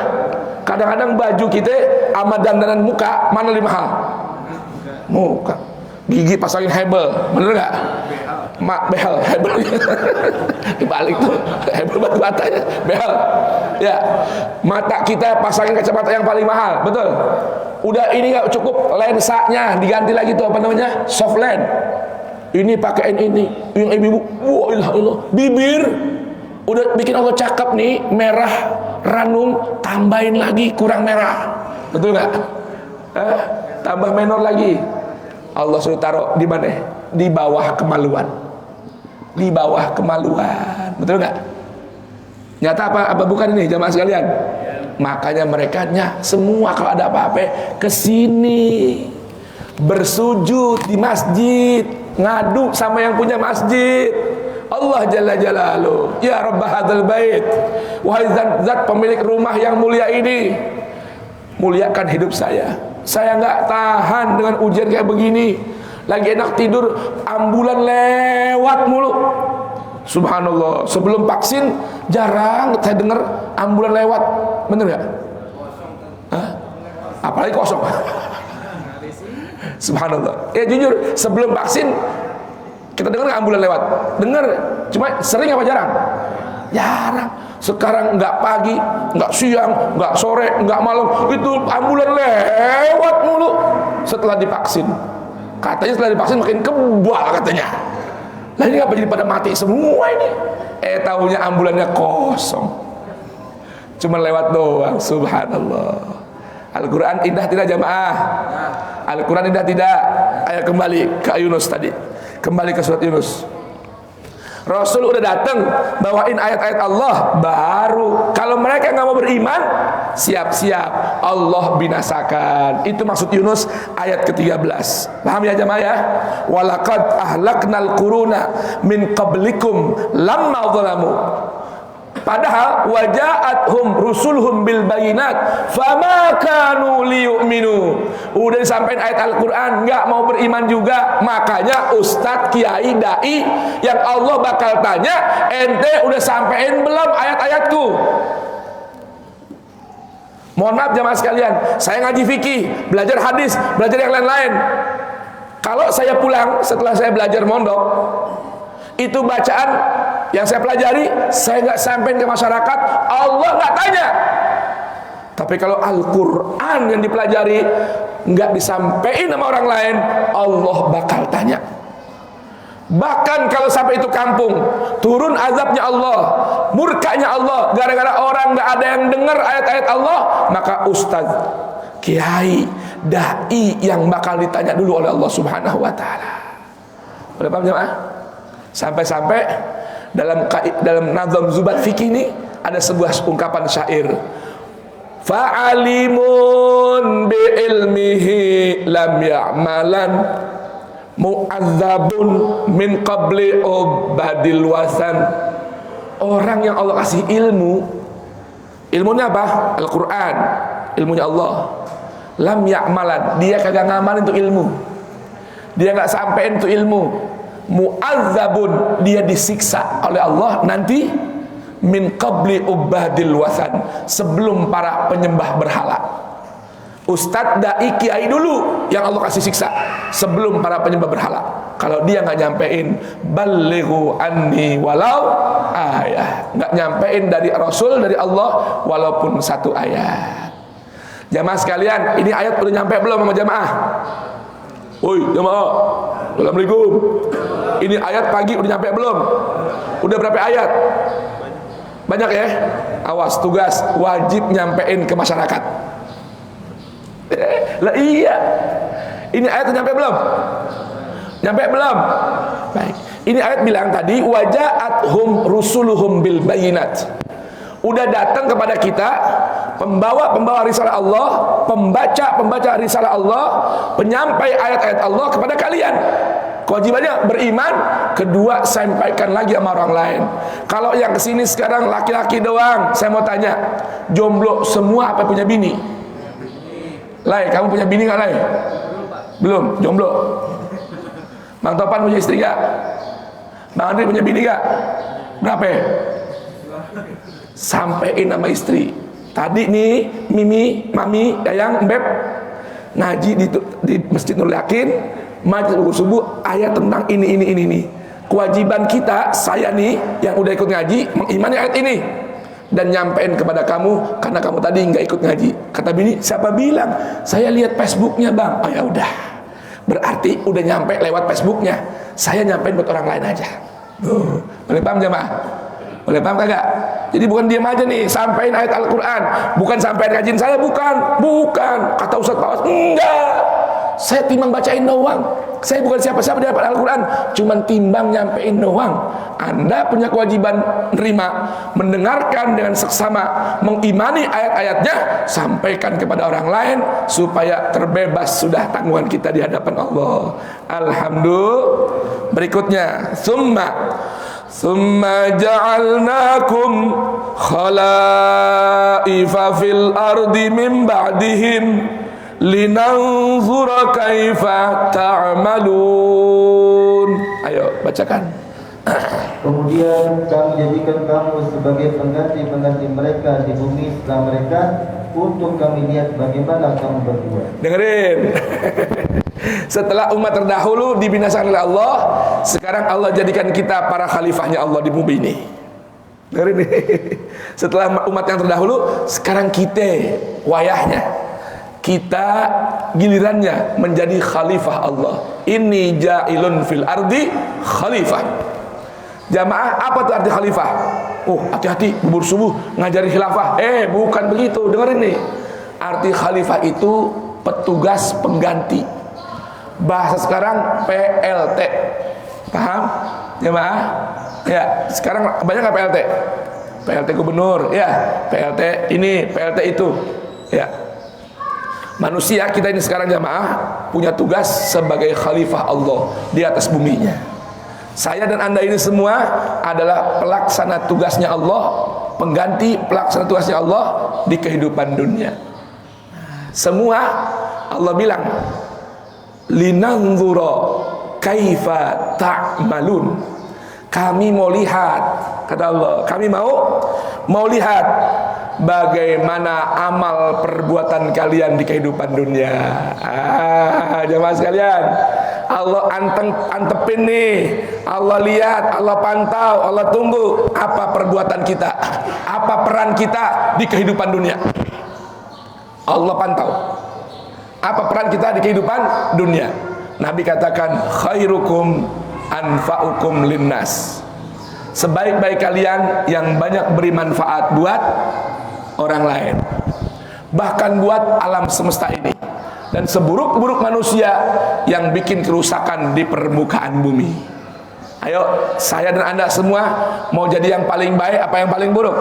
Kadang-kadang baju kita sama dandanan muka mana lebih mahal? Muka. Gigi pasangin hebel, bener gak? Behel, hebel. Dibalik tuh, hebel batu batanya, behel. Ya, mata kita pasangin kacamata yang paling mahal, betul. Udah ini nggak cukup, lensanya diganti lagi tuh apa namanya, soft lens. Ini pakaiin ini, yang ibu-ibu, wah ilah, bibir, udah bikin Allah cakep nih, merah, ranum, tambahin lagi kurang merah, betul nggak? Tambah menor lagi. Allah suruh taruh di mana? Di bawah kemaluan. Di bawah kemaluan, betul nggak? Nyata apa bukan ini jamaah sekalian? Makanya mereka semua kalau ada apa-apa kesini bersujud di masjid, ngadu sama yang punya masjid. Allah Jalla Jalaluhu, ya Rabb hadzal bait, wahai zat pemilik rumah yang mulia ini, muliakan hidup saya. Saya nggak tahan dengan ujian kayak begini. Lagi enak tidur, ambulan lewat mulu. Subhanallah, sebelum vaksin jarang saya dengar ambulan lewat, bener gak? Hah? Apalagi kosong. Subhanallah. Ya jujur, sebelum vaksin kita dengar ambulan lewat, dengar, cuma sering apa jarang? Jarang. Sekarang nggak pagi, nggak siang, nggak sore, nggak malam, itu ambulan lewat mulu. Setelah divaksin, katanya setelah divaksin makin kebal katanya. Nah ini apa jadi pada mati semua ini? Tahunya ambulannya kosong, cuma lewat doang. Subhanallah. Al-Quran indah tidak jamaah? Al-Quran indah tidak? Ayo kembali ke Yunus tadi, kembali ke surat Yunus. Rasul udah datang bawain ayat-ayat Allah, baru kalau mereka nggak mau beriman, siap-siap Allah binasakan. Itu maksud Yunus ayat ke-13. Paham ya jamaah ya? Walaqad ahlaknal quruna min qablikum lamma zalamu. Padahal waja'athum rusuluhum bil bayinat fama kanu liyu'minu. Udah disampaikan ayat Al-Qur'an, enggak mau beriman juga. Makanya ustadz, kiai, dai yang Allah bakal tanya, ente udah sampein belum ayat-ayatku? Mohon maaf jamaah sekalian, saya ngaji fikih, belajar hadis, belajar yang lain-lain. Kalau saya pulang setelah saya belajar mondok, itu bacaan yang saya pelajari, saya nggak sampaikan ke masyarakat, Allah nggak tanya. Tapi kalau Al-Quran yang dipelajari nggak disampaikan sama orang lain, Allah bakal tanya. Bahkan kalau sampai itu kampung, turun azabnya Allah, murkanya Allah, gara-gara orang nggak ada yang dengar ayat-ayat Allah, maka ustaz, kiai, dai yang bakal ditanya dulu oleh Allah Subhanahu Wa Taala. Boleh paham jemaah? Sampai-sampai dalam nazam Zubat Fikih ini ada sebuah ungkapan syair, fa'alimun bi ilmihi lam ya'malan mu'adzabun min qabli ubadil wasan. Orang yang Allah kasih ilmu, ilmunya apa? Al-Quran, ilmunya Allah. Lam ya'malan, dia kagak ngamalin itu ilmu, dia gak sampein itu ilmu. Mu'adzabun, dia disiksa oleh Allah nanti min qabli ubadil wasan, sebelum para penyembah berhala. Ustadz, dai, kiai dulu yang Allah kasih siksa sebelum para penyembah berhala. Kalau dia nggak nyampein balighu anni walau ayat, nggak nyampein dari Rasul, dari Allah walaupun satu ayat. Jamaah sekalian, ini ayat udah nyampe belum sama jamaah? Woi jamaah, assalamualaikum. Ini ayat pagi udah nyampe belum? Udah berapa ayat? Banyak ya? Awas, tugas wajib nyampein ke masyarakat. Lah iya, ini ayat nyampe belum? Nyampe belum? Baik, ini ayat bilang tadi waja'athum rusuluhum bil bayinat. Udah datang kepada kita pembawa risalah Allah, pembaca risalah Allah, penyampai ayat-ayat Allah kepada kalian. Kewajibannya beriman, kedua sampaikan lagi sama orang lain. Kalau yang kesini sekarang laki-laki doang, saya mau tanya, jomblo semua apa punya bini? Lai, kamu punya bini nggak Lai? Belum, jomblo. Bang Topan punya istri nggak? Bang Andri punya bini nggak? Berapa? Sampein nama istri. Tadi nih Mimi, Mami, Yayang, Beb ngaji di Masjid Nurul Yakin, majelis subuh ayat tentang ini. Kewajiban kita, saya nih yang udah ikut ngaji, mengimani ayat ini dan nyampein kepada kamu karena kamu tadi nggak ikut ngaji. Kata bini, siapa bilang? Saya lihat Facebooknya bang. Oh ya udah, berarti udah nyampe lewat Facebooknya. Saya nyampein buat orang lain aja. Boleh paham jamaah? Boleh paham kagak? Jadi bukan diam aja nih, sampein ayat Al-Quran, bukan sampein kajian saya, bukan. Kata Ustaz Pawas, enggak. Saya timbang bacain doang. Saya bukan siapa-siapa di hadapan Al-Quran, cuman timbang nyampein doang. Anda punya kewajiban nerima, mendengarkan dengan seksama, mengimani ayat-ayatnya, sampaikan kepada orang lain supaya terbebas sudah tanggungan kita di hadapan Allah. Alhamdulillah. Berikutnya, Summa ja'alnakum khalaifa fil ardi min ba'dihim linanzura kaifa ta'malun. Ayo bacakan. Kemudian kami jadikan kamu sebagai pengganti mereka di bumi setelah mereka, untuk kami lihat bagaimana kamu berdua. Dengerin. Setelah umat terdahulu dibinasakan oleh Allah, sekarang Allah jadikan kita para khalifahnya Allah di bumi ini. Dengerin nih. Setelah umat yang terdahulu, sekarang kita wayahnya, kita gilirannya menjadi khalifah Allah. Inni ja'ilun fil ardi khalifah. Jamaah, apa tuh arti khalifah? Oh, hati-hati, bubur subuh ngajari khilafah. Bukan begitu, dengerin nih. Arti khalifah itu petugas pengganti. Bahasa sekarang PLT. Paham? Jamaah? Ya, sekarang banyak nggak PLT? PLT gubernur, ya, PLT ini, PLT itu. Ya. Manusia kita ini sekarang jamaah punya tugas sebagai khalifah Allah di atas buminya. Saya dan Anda ini semua adalah pelaksana tugasnya Allah pengganti pelaksana tugasnya Allah di kehidupan dunia. Semua Allah bilang linanzura kaifa ta'malun. Kami mau lihat, kata Allah, kami mau lihat bagaimana amal perbuatan kalian di kehidupan dunia. Jemaah sekalian, Allah antepin nih, Allah lihat, Allah pantau, Allah tunggu apa perbuatan kita, apa peran kita di kehidupan dunia. Allah pantau apa peran kita di kehidupan dunia. Nabi katakan khairukum anfa'ukum linnas. Sebaik-baik kalian yang banyak beri manfaat buat orang lain, bahkan buat alam semesta ini. Dan seburuk-buruk manusia yang bikin kerusakan di permukaan bumi. Ayo, saya dan anda semua mau jadi yang paling baik apa yang paling buruk?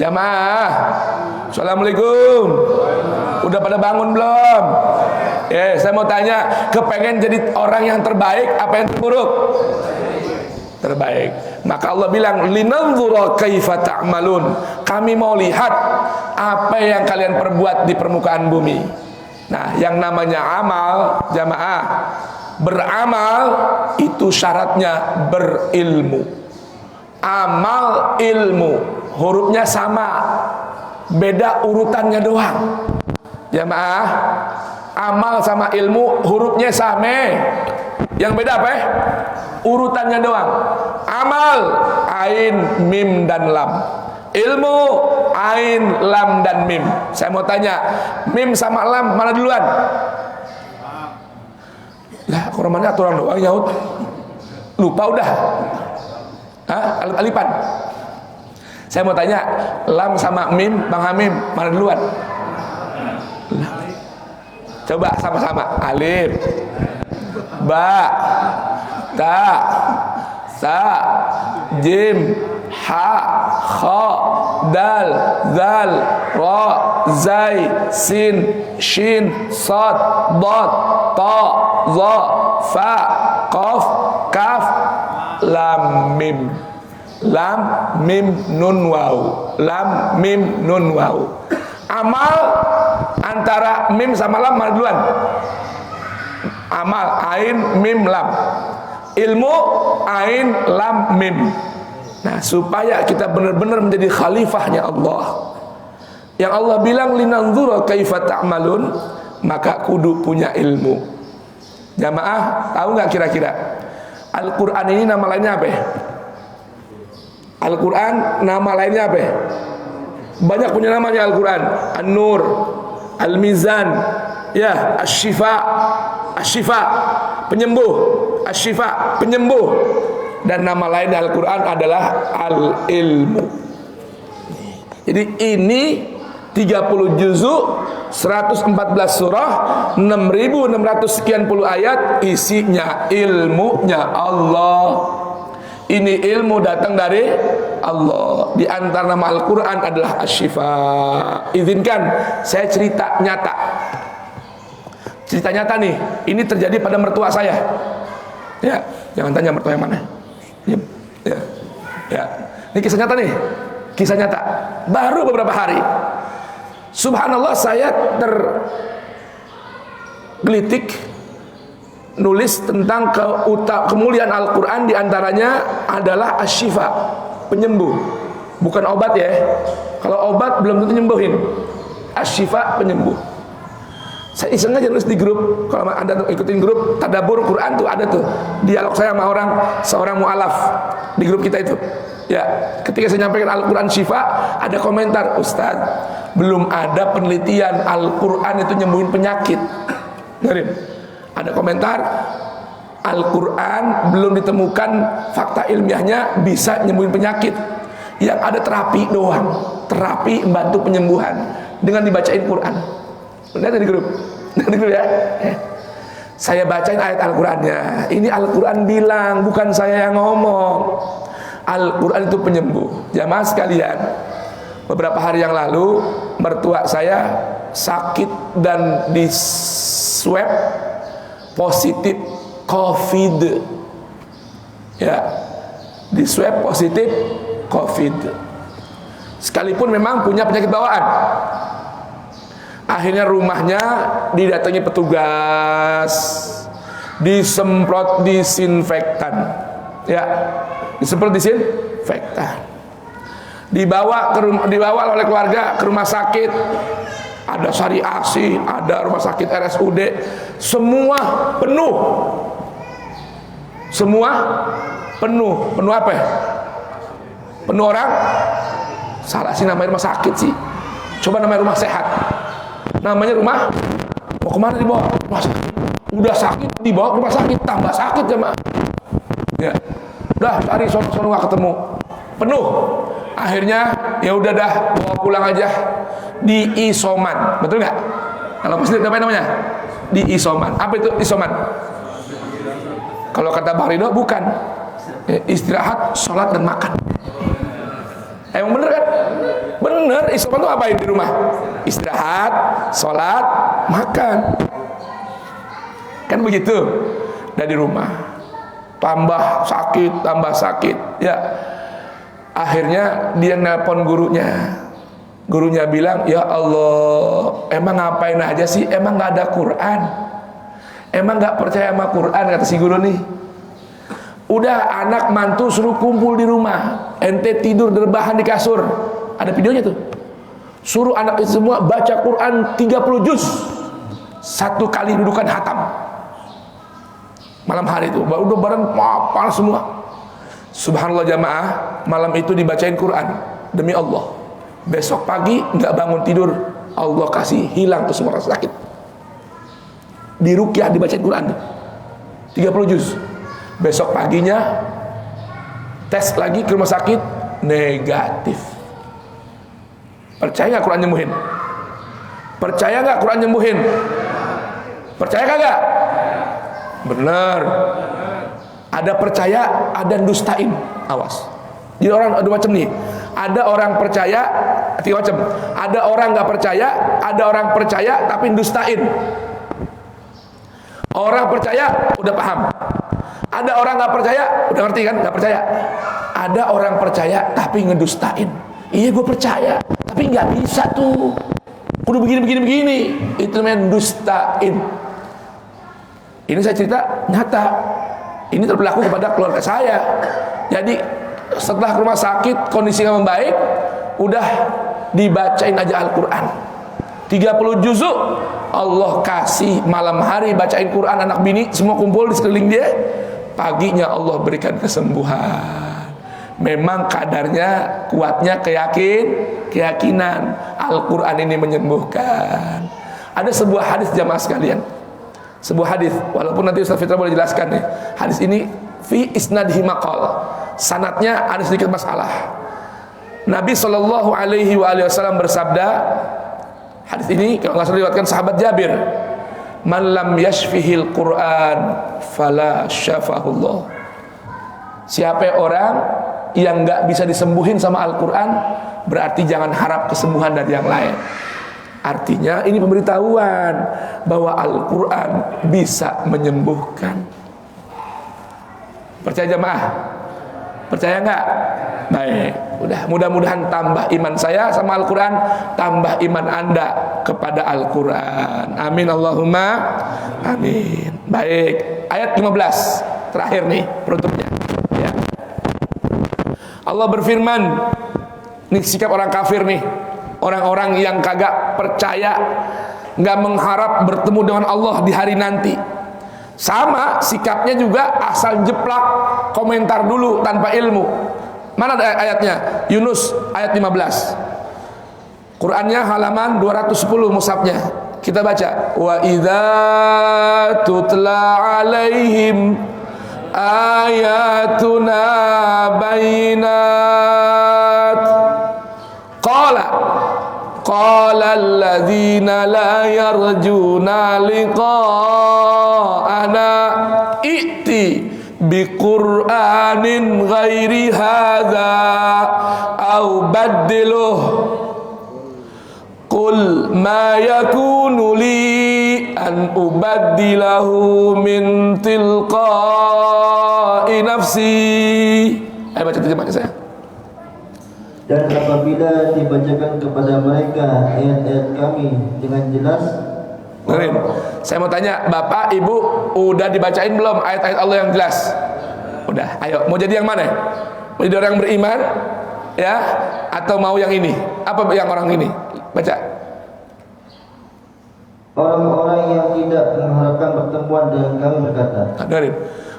Jamaah, assalamualaikum. Udah pada bangun belum? Saya mau tanya, kepengen jadi orang yang terbaik apa yang terburuk? Terbaik. Maka Allah bilang linanzura kaifa ta'malun. Kami mau lihat apa yang kalian perbuat di permukaan bumi. Nah, yang namanya amal, jamaah, beramal itu syaratnya berilmu. Amal ilmu, hurufnya sama, beda urutannya doang. Jamaah, amal sama ilmu hurufnya sama, yang beda apa ya? Urutannya doang. Amal ain mim dan lam, ilmu ain lam dan mim. Saya mau tanya, mim sama lam mana duluan? Lah, koramannya aturan doang nyaut. Lupa udah. Alifan. Saya mau tanya, lam sama mim, Bang Hamim mana duluan? Coba sama-sama. Alif, ba, ta, sa, jim, ha, kha, dal, zal, ra, zai, sin, shin, sad, dad, ta, za, fa, qaf, kaf, lam, mim. Lam, mim, nun, waw. Lam, mim, nun, waw. Amal antara mim sama lam mana duluan? Amal ain mim lam, ilmu ain lam mim. Nah, supaya kita benar-benar menjadi khalifahnya Allah, yang Allah bilang linanzura kaifa ta'malun, maka kudu punya ilmu. Jamaah, tahu nggak kira-kira Al-Quran ini nama lainnya apa? Al-Quran nama lainnya apa? Banyak punya namanya Al-Quran. An-Nur, Al-Mizan, ya, Asy-Syifa, Asy-Syifa, penyembuh, Asy-Syifa, penyembuh. Dan nama lain Al-Quran adalah Al-Ilmu. Jadi ini 30 juzuk, 114 surah, 6.600 sekian puluh ayat, isinya ilmunya Allah. Ini ilmu datang dari Allah. Di antara nama Al-Quran adalah Asy-Syifa. Izinkan saya cerita nyata. Cerita nyata nih. Ini terjadi pada mertua saya. Ya, jangan tanya mertua yang mana. Ya. Ini kisah nyata nih. Kisah nyata. Baru beberapa hari. Subhanallah, saya tergelitik nulis tentang kemuliaan Al-Quran. Diantaranya adalah Asy-Syifa, penyembuh, bukan obat ya. Kalau obat belum tentu nyembuhin. Asy-Syifa, penyembuh. Saya iseng aja nulis di grup. Kalau Anda ikutin grup Tadabbur Quran tuh ada tuh dialog saya sama seorang mu'alaf di grup kita itu. Ya, ketika saya nyampaikan Al-Quran Syifa, ada komentar, Ustaz, belum ada penelitian Al-Quran itu nyembuhin penyakit. Dengerin. Ada komentar, Al-Quran belum ditemukan fakta ilmiahnya bisa nyembuhin penyakit. Yang ada terapi doang, terapi membantu penyembuhan dengan dibacain Quran. Lihat di grup, ya. Saya bacain ayat Al-Qurannya. Ini Al-Quran bilang, bukan saya yang ngomong. Al-Quran itu penyembuh. Jamaah sekalian, beberapa hari yang lalu mertua saya sakit dan di swab positif COVID. Ya, di swab positif COVID. sekalipun memang punya penyakit bawaan. Akhirnya rumahnya didatangi petugas, disemprot disinfektan, ya, disemprot disinfektan, dibawa oleh keluarga ke rumah sakit. Ada Sari Asi, ada rumah sakit RSUD, semua penuh. Semua penuh. Penuh apa ya? Penuh orang? Salah sih namanya rumah sakit sih. Coba namanya rumah sehat. Namanya rumah, mau kemana dibawa? Rumah sakit. Udah sakit dibawa ke rumah sakit, tambah sakit jemaah. Ya, udah cari sono nggak ketemu, penuh. Akhirnya ya udah dah, bawa pulang aja, di isoman, betul nggak? Kalau pasti apa namanya? Di isoman. Apa itu isoman? Kalau kata Bang Ridho bukan, istirahat, sholat dan makan. Emang bener kan? Bener, isoman itu apain di rumah? Istirahat, sholat, makan. Kan begitu. Dari rumah tambah sakit, ya. Akhirnya dia nelpon gurunya. Gurunya bilang, ya Allah, emang ngapain aja sih? Emang gak ada Quran? Emang gak percaya sama Quran, kata si guru nih. Udah anak mantu suruh kumpul di rumah, ente tidur rebahan di kasur. Ada videonya tuh. Suruh anak itu semua baca Quran 30 juz. Satu kali dudukan hatam. Malam hari itu, udah bareng panas semua. Subhanallah jamaah, malam itu dibacain Quran. Demi Allah, besok pagi nggak bangun tidur, Allah kasih hilang tuh semua rasa sakit. Di ruqyah dibacain Quran 30 juz. Besok paginya tes lagi ke rumah sakit, negatif. Percaya nggak Quran nyembuhin? Percaya nggak Quran nyembuhin? Percaya kagak? Benar. Ada percaya, ada dustain. Awas. Jadi orang ada macam nih. Ada orang percaya, tiga macam. Ada orang nggak percaya, ada orang percaya tapi dustain. Orang percaya udah paham. Ada orang nggak percaya, udah ngerti kan? Nggak percaya. Ada orang percaya tapi ngedustain. Iya gue percaya, tapi nggak bisa tuh. Kudu begini. Itu namanya dustain. Ini saya cerita nyata. Ini berlaku kepada keluarga saya. Jadi setelah ke rumah sakit kondisinya membaik, udah dibacain aja Al-Quran 30 juzuk. Allah kasih malam hari bacain Quran, anak bini semua kumpul di sekeliling dia. Paginya Allah berikan kesembuhan. Memang kadarnya, kuatnya keyakinan Al-Quran ini menyembuhkan. Ada sebuah hadis jamaah sekalian, sebuah hadis, walaupun nanti Ustaz Fitra boleh jelaskan nih. Hadis ini fi isnadhi maqal, sanadnya ada sedikit masalah. Nabi SAW bersabda, hadis ini kalau nggak salah diriwayatkan sahabat Jabir, man lam yashfihil Quran fala syafahullah. Siapa orang yang nggak bisa disembuhin sama Al-Quran, berarti jangan harap kesembuhan dari yang lain. Artinya ini pemberitahuan bahwa Al-Quran bisa menyembuhkan. Percaya jamaah? Percaya nggak? Baik, udah, mudah-mudahan tambah iman saya sama Al-Quran, tambah iman anda kepada Al-Quran. Amin Allahumma amin. Baik, ayat 15 terakhir nih penutupnya ya. Allah berfirman, ini sikap orang kafir nih, orang-orang yang kagak percaya, nggak mengharap bertemu dengan Allah di hari nanti. Sama sikapnya juga asal jeplak, komentar dulu tanpa ilmu. Mana ayatnya? Yunus ayat 15. Qurannya halaman 210 mushafnya. Kita baca, wa idza tutla alaihim ayatuna bayinat qala alladzina la yarjuna liqa'ana i'ti biqur'anin ghairi hadza au baddiluh qul ma yakunu li an ubaddilahu min tilqa'i nafsi. Ayo baca terjemahnya saya. Dan apabila dibacakan kepada mereka ayat-ayat kami dengan jelas. Dengerin, saya mau tanya, Bapak, Ibu, udah dibacain belum ayat-ayat Allah yang jelas? Udah, ayo, mau jadi yang mana? Mau jadi orang yang beriman, ya, atau mau yang ini? Apa yang orang ini? Baca. Orang-orang yang tidak mengharapkan pertemuan dengan kami berkata. Dengerin,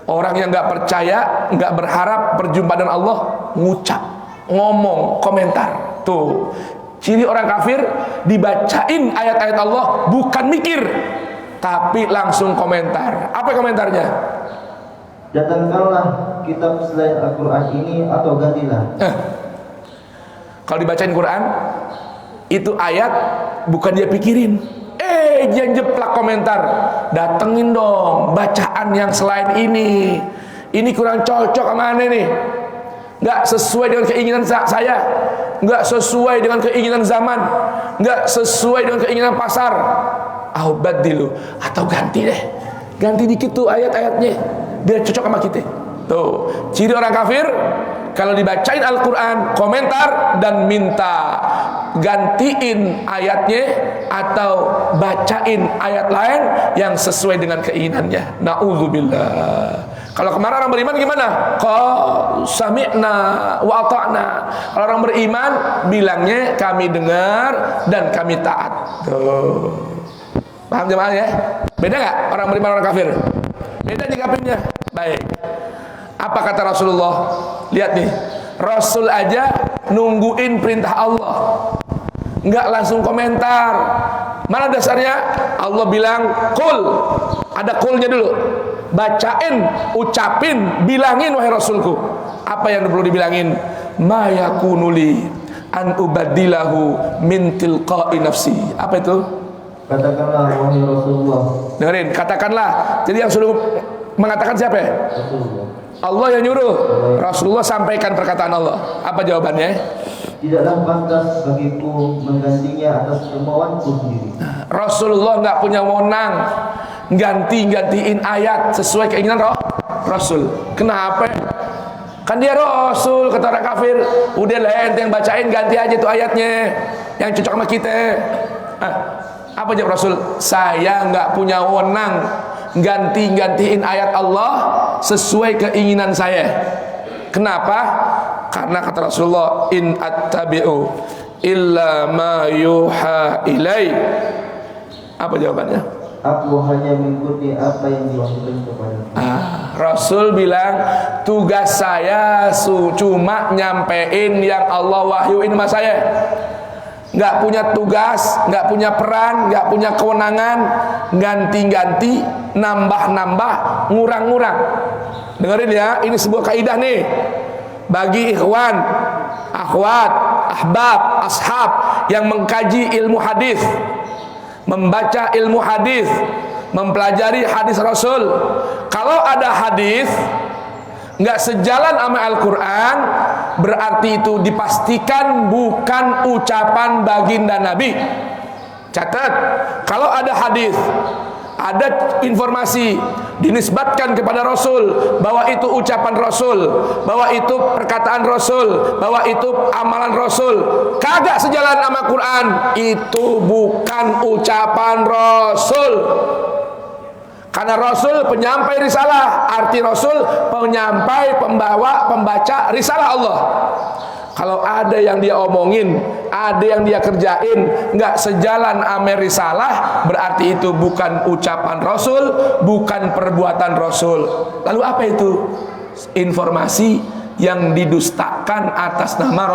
orang yang nggak percaya, nggak berharap perjumpaan dengan Allah, ngucap, ngomong, komentar. Tuh, ciri orang kafir, dibacain ayat-ayat Allah bukan mikir, tapi langsung komentar. Apa komentarnya? Datangkanlah kitab selain Al-Quran ini atau gantilah. Kalau dibacain Quran, itu ayat bukan dia pikirin, dia jeplak komentar. Datengin dong bacaan yang selain ini. Ini kurang cocok sama aneh nih, nggak sesuai dengan keinginan saya, nggak sesuai dengan keinginan zaman, nggak sesuai dengan keinginan pasar. Badilu, atau ganti deh, ganti dikit tuh ayat-ayatnya biar cocok sama kita. Tuh, ciri orang kafir, kalau dibacain Al-Quran, komentar dan minta gantiin ayatnya atau bacain ayat lain yang sesuai dengan keinginannya. Na'udzubillah. Kalau kemarin orang beriman gimana? Sami'na wa ata'na. Kalau orang beriman bilangnya kami dengar dan kami taat. Tuh. Paham jemaah ya? Beda nggak orang beriman orang kafir? Beda nyikapinnya. Baik. Apa kata Rasulullah? Lihat nih, Rasul aja nungguin perintah Allah, nggak langsung komentar. Mana dasarnya? Allah bilang qul, ada qulnya dulu. Bacain, ucapin, bilangin wahai Rasulku. Apa yang perlu dibilangin? Ma yakunuli an ubaddilahu min tilqa'i nafsi. Apa itu? Katakanlah wahai Rasulullah. Dengerin, katakanlah. Jadi yang suruh mengatakan siapa ya? Rasulullah. Allah yang nyuruh. Rasulullah sampaikan perkataan Allah. Apa jawabannya? Tidaklah pantas bagiku menggantinya atas kemauanku sendiri. Rasulullah nggak punya wewenang gantiin ayat sesuai keinginan Rasul. Kenapa? Kan dia Rasul, kata orang kafir. Udah lah ente yang bacain, ganti aja tuh ayatnya yang cocok sama kita. Apa jawab Rasul? Saya nggak punya wewenang gantiin ayat Allah sesuai keinginan saya. Kenapa? Karena kata Rasulullah, in attabi'u illa ma yuha ilai. Apa jawabannya? Aku hanya mengikuti apa yang diwahyukan kepadaku. Rasul bilang, tugas saya cuma nyampein yang Allah wahyuin sama saya. Nggak punya tugas, nggak punya peran, nggak punya kewenangan ganti-ganti, nambah-nambah, ngurang-ngurang. Dengerin ya, ini sebuah kaidah nih bagi ikhwan, akhwat, ahbab, ashab yang mengkaji ilmu hadis, membaca ilmu hadis, mempelajari hadis Rasul. Kalau ada hadis nggak sejalan sama Al-Quran, berarti itu dipastikan bukan ucapan baginda Nabi. Catat, kalau ada hadis, ada informasi dinisbatkan kepada Rasul bahwa itu ucapan Rasul, bahwa itu perkataan Rasul, bahwa itu amalan Rasul, kagak sejalan sama Quran, itu bukan ucapan Rasul. Karena Rasul penyampai risalah, arti Rasul penyampai, pembawa, pembaca risalah Allah. Kalau ada yang dia omongin, ada yang dia kerjain nggak sejalan ame risalah, berarti itu bukan ucapan Rasul, bukan perbuatan Rasul. Lalu apa itu? Informasi yang didustakan atas nama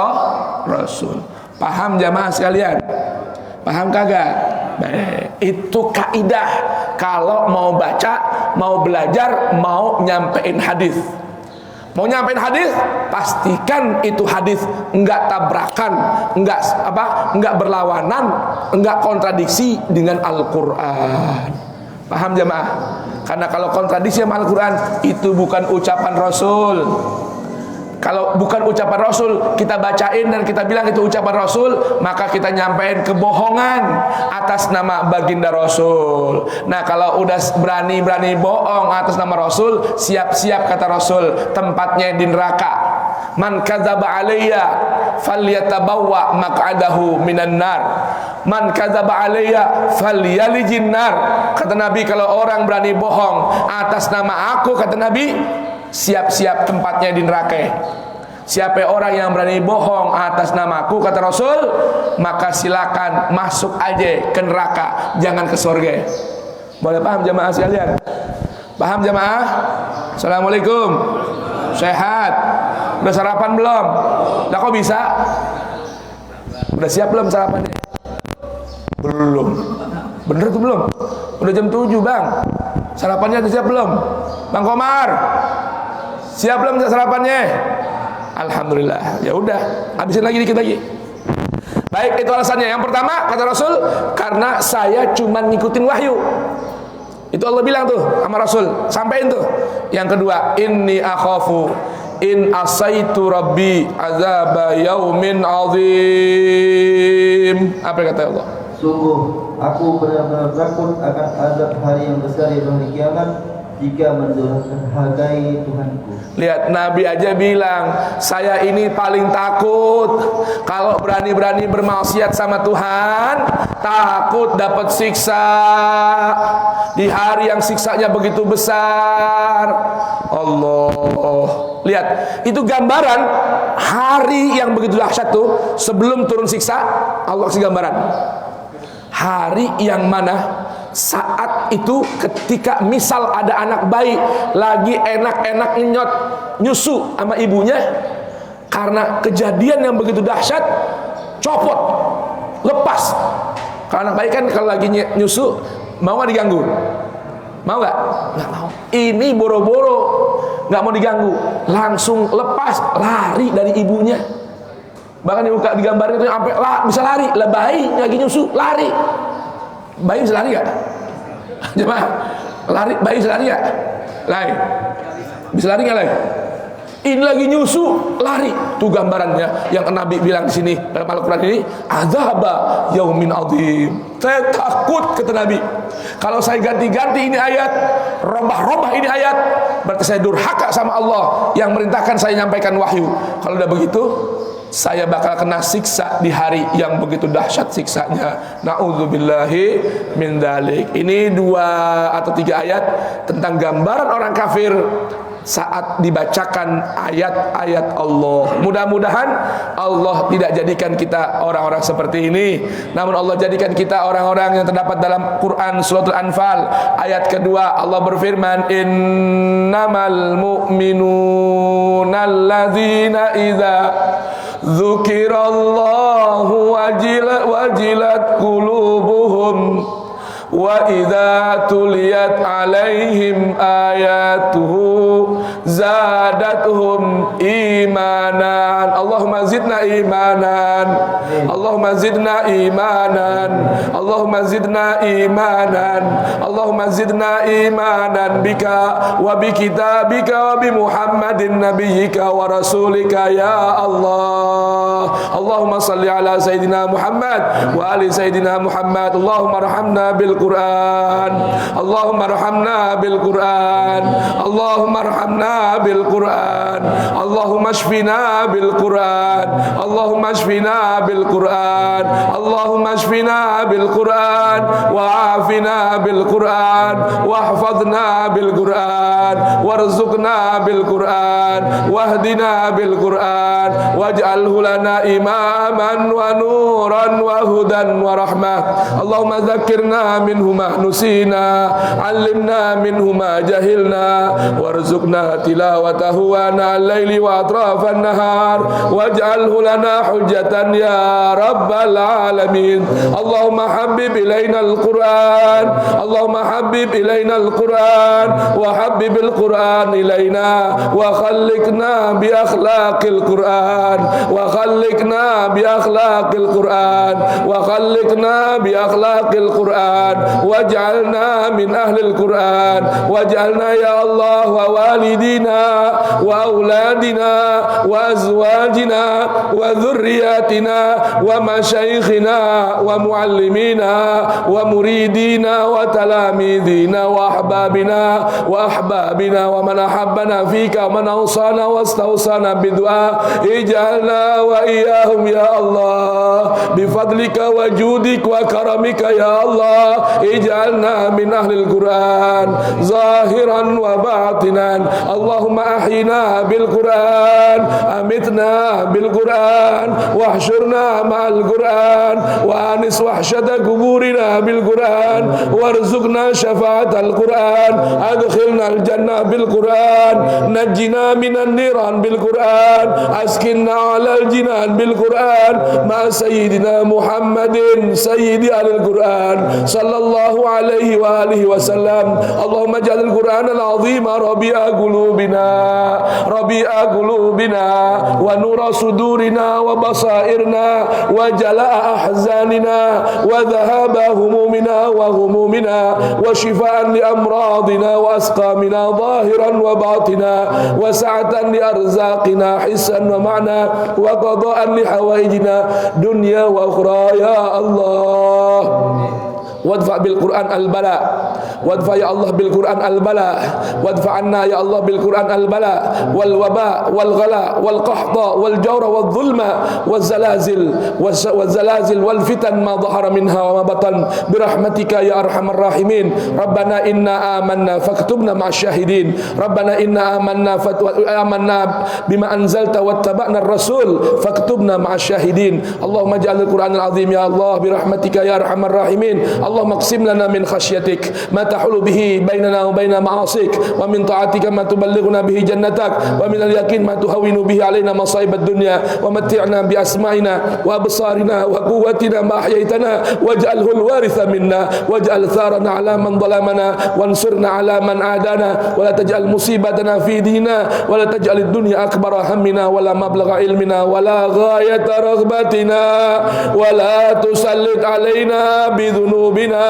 Rasul. Paham jamaah sekalian? Paham kagak? Baik, itu kaidah kalau mau baca, mau belajar, mau nyampein hadis. Mau nyampein hadis, pastikan itu hadis enggak tabrakan, enggak berlawanan, enggak kontradiksi dengan Al-Qur'an. Paham jemaah? Karena kalau kontradiksi sama Al-Qur'an, itu bukan ucapan Rasul. Kalau bukan ucapan Rasul, kita bacain dan kita bilang itu ucapan Rasul, maka kita nyampein kebohongan atas nama baginda Rasul. Nah, kalau udah berani-berani bohong atas nama Rasul, siap-siap kata Rasul, tempatnya di neraka. Man kadzaba alayya falyatabawwa maq'adahu minan nar. Man kadzaba alayya falyalijin nar. Kata Nabi, kalau orang berani bohong atas nama aku, kata Nabi, siap-siap tempatnya di neraka. Siapa orang yang berani bohong atas namaku, kata Rasul, maka silakan masuk aja ke neraka, jangan ke surga. Boleh paham jamaah sekalian? Paham jamaah? Assalamualaikum. Sehat? Udah sarapan belum? Lah kok bisa? Udah siap belum sarapannya? Belum. Bener tuh belum? Udah jam 7 bang. Sarapannya udah siap belum? Bang Komar, siap belum sarapannya? Alhamdulillah. Ya udah, habisin lagi dikit lagi. Baik, itu alasannya. Yang pertama, kata Rasul, karena saya cuma ngikutin wahyu. Itu Allah bilang tuh sama Rasul, sampein tuh. Yang kedua, inni akhafu in asaitu rabbi azaba yaumin azim. Apa yang kata Allah? Sungguh aku benar-benar takut akan azab hari yang besar di hari kiamat jika mendurhakai Tuhanku. Lihat, Nabi aja bilang, saya ini paling takut kalau berani-berani bermaksiat sama Tuhan, takut dapat siksa di hari yang siksanya begitu besar. Allah, lihat, itu gambaran hari yang begitu dahsyat tuh. Sebelum turun siksa, Allah kasih gambaran hari yang mana saat itu ketika misal ada anak bayi lagi enak-enak nyusu sama ibunya, karena kejadian yang begitu dahsyat, copot, lepas. Kalau anak bayi kan kalau lagi nyusu, mau gak diganggu? Mau gak? Gak mau. Ini boro-boro gak mau diganggu, langsung lepas, lari dari ibunya. Bahkan digambarin itu sampai bisa lari. Lah bayi lagi nyusu, lari. Bayi bisa lari gak? Jemaah, lari, bayi bisa lari gak? Lari. Bisa lari gak lari? Ini lagi nyusu, lari. Itu gambarannya yang Nabi bilang di sini dalam Al-Qur'an ini, azaba yaumin azim. Saya takut, kata Nabi, kalau saya ganti-ganti ini ayat, robah-robah ini ayat, berarti saya durhaka sama Allah yang merintahkan saya nyampaikan wahyu. Kalau udah begitu, saya bakal kena siksa di hari yang begitu dahsyat siksanya. Na'udzubillahi min dzalik. Ini 2 atau 3 ayat tentang gambaran orang kafir saat dibacakan ayat-ayat Allah. Mudah-mudahan Allah tidak jadikan kita orang-orang seperti ini, namun Allah jadikan kita orang-orang yang terdapat dalam Quran Suratul Anfal ayat kedua. Allah berfirman, innamal mu'minuna alladzina idza dzukirallahu wajilat qulubuhum wa idza tuliyat alaihim ayatuhu zadatuhum imanan. Allahumma zidna imanan. Allahumma zidna imanan. Allahumma zidna imanan. Allahumma zidna imanan bika wa bi kitabika wa bi Muhammadin nabiyyika wa rasulika ya Allah. Allahumma salli ala sayidina Muhammad wa ali sayidina Muhammad. Allahumma arhamna bil Quran. Allahumma arhamna bil Quran. Allahumma arhamna bil Quran. Allahumma shfina bil Quran. Allahumma shfina bil Quran. Allahumma shfina bil Quran wa afina bil Quran wa hafadhna bil Quran warzuqna bil Quran wahdina bil Quran waj'alhu lana imaman wa nuran wa hudan wa rahmah. Allahumma dzakkirna minhuma nusina, allimna minhuma jahilna, warzuqna tilawatahu ana al-laili wa atrafan nahar, waj'alhu lana hujjatan ya rabbal alamin. Allahumma habib ilaina al-Quran, Allahumma habib ilaina al-Quran, wa habibil Quran ilaina, wa khalliqna bi akhlaqil Quran, wa khalliqna bi akhlaqil Quran, wa khalliqna bi akhlaqil Quran, واجعلنا من أهل القرآن واجعلنا يا الله ووالدينا وأولادنا وأزواجنا وذرياتنا ومشايخنا ومعلمينا ومريدينا وتلاميذنا وأحبابنا ومن أحبنا فيك ومن أوصانا واستوصانا بالدعاء اجعلنا وإياهم يا الله بفضلك وجودك وكرمك يا الله اجعلنا من أهل القرآن ظاهرا وباطنا اللهم أحينا بالقرآن أمتنا بالقرآن واحشرنا مع القرآن وأنس وحشة قبورنا بالقرآن وارزقنا شفاعة القرآن أدخلنا الجنة بالقرآن نجنا من النيران بالقرآن أسكننا على الجنان بالقرآن مع سيدنا محمد سيد أهل القرآن صلى الله عليه وآله وسلم اللهم اجعل القرآن العظيم ربيع قلوبنا ونور صدورنا وبصائرنا وجلاء أحزاننا وذهاب همومنا وغمومنا وشفاء لأمراضنا وأسقامنا ظاهرا وباطنا وسعة لأرزاقنا حسا ومعنى وقضاء لحوائجنا دنيا وأخرى يا الله وادفع بالقرآن البلاء وادفع يا الله بالقرآن البلاء وادفع عنا يا الله بالقرآن البلاء والوباء والغلاء والقحط والجور والظلم والزلازل والفتن ما ظهر منها وما بطن برحمتك يا أرحم الراحمين ربنا إنا آمنا فاكتبنا مع الشاهدين ربنا إنا آمنا بما أنزلت واتبعنا الرسول فاكتبنا مع الشاهدين اللهم اجعل القرآن العظيم يا الله برحمتك يا أرحم الراحمين اللهم اقسم لنا من خشيتك ما تحول به بيننا وبين معاصيك ومن طاعتك ما تبلغنا به جنتك ومن اليقين ما تهون به علينا مصائب الدنيا ومتعنا بأسماعنا وأبصارنا وقوتنا ما أحييتنا واجعله الوارث منا واجعل ثارنا على من ظلمنا وانصرنا على من عادانا ولا تجعل مصيبتنا في ديننا ولا تجعل الدنيا أكبر همنا ولا مبلغ علمنا ولا غاية رغبتنا ولا تسلط علينا بذنوبنا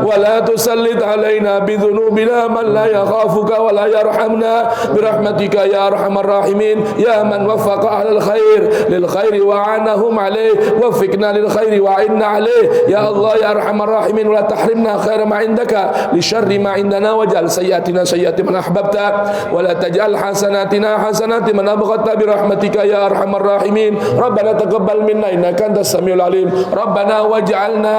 ولا تسلط علينا بذنوبنا من لا يخافك ولا يرحمنا برحمتك يا أرحم الراحمين يا من وفق أهل الخير للخير وعانهم عليه وفقنا للخير وعنا عليه يا الله يا أرحم الراحمين ولا تحرمنا خير ما عندك لشر ما عندنا واجعل سيئاتنا سيئات من أحببت ولا تجعل حسناتنا حسنات من أبغضت برحمتك يا أرحم الراحمين ربنا تقبل منا إنك أنت السميع العليم ربنا واجعلنا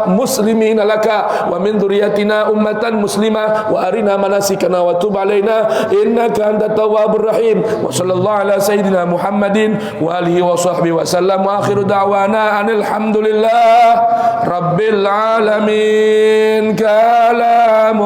مسلمين لك ومن ذريتنا أمة مسلمة وأرنا مناسكنا وتب علينا إنك أنت التواب الرحيم وصلى الله على سيدنا محمد وآله وصحبه وسلم وآخر دعوانا أن الحمد لله رب العالمين كلام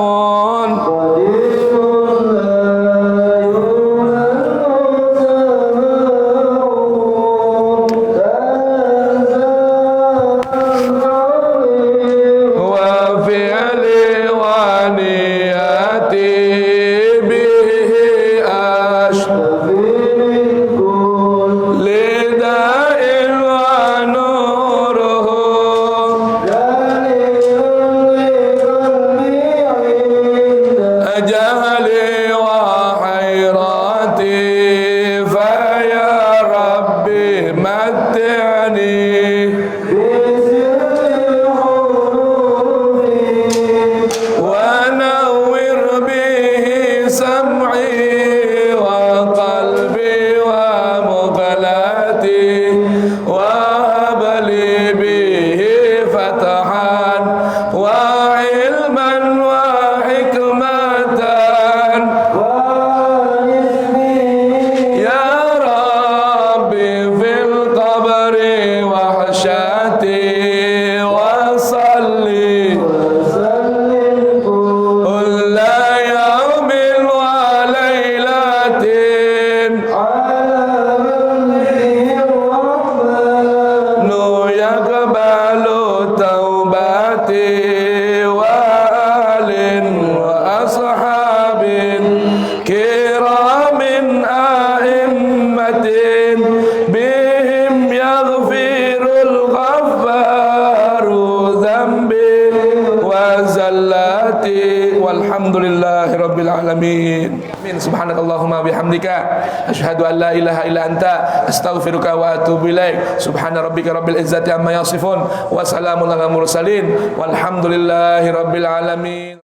alamin. Amin. Subhanakallahumma bihamdika asyhadu an la ilaha illa anta astaghfiruka wa atubu ilaik. Subhana rabbika rabbil izzati amma yasifun wa salamun alal mursalin walhamdulillahi rabbil alamin.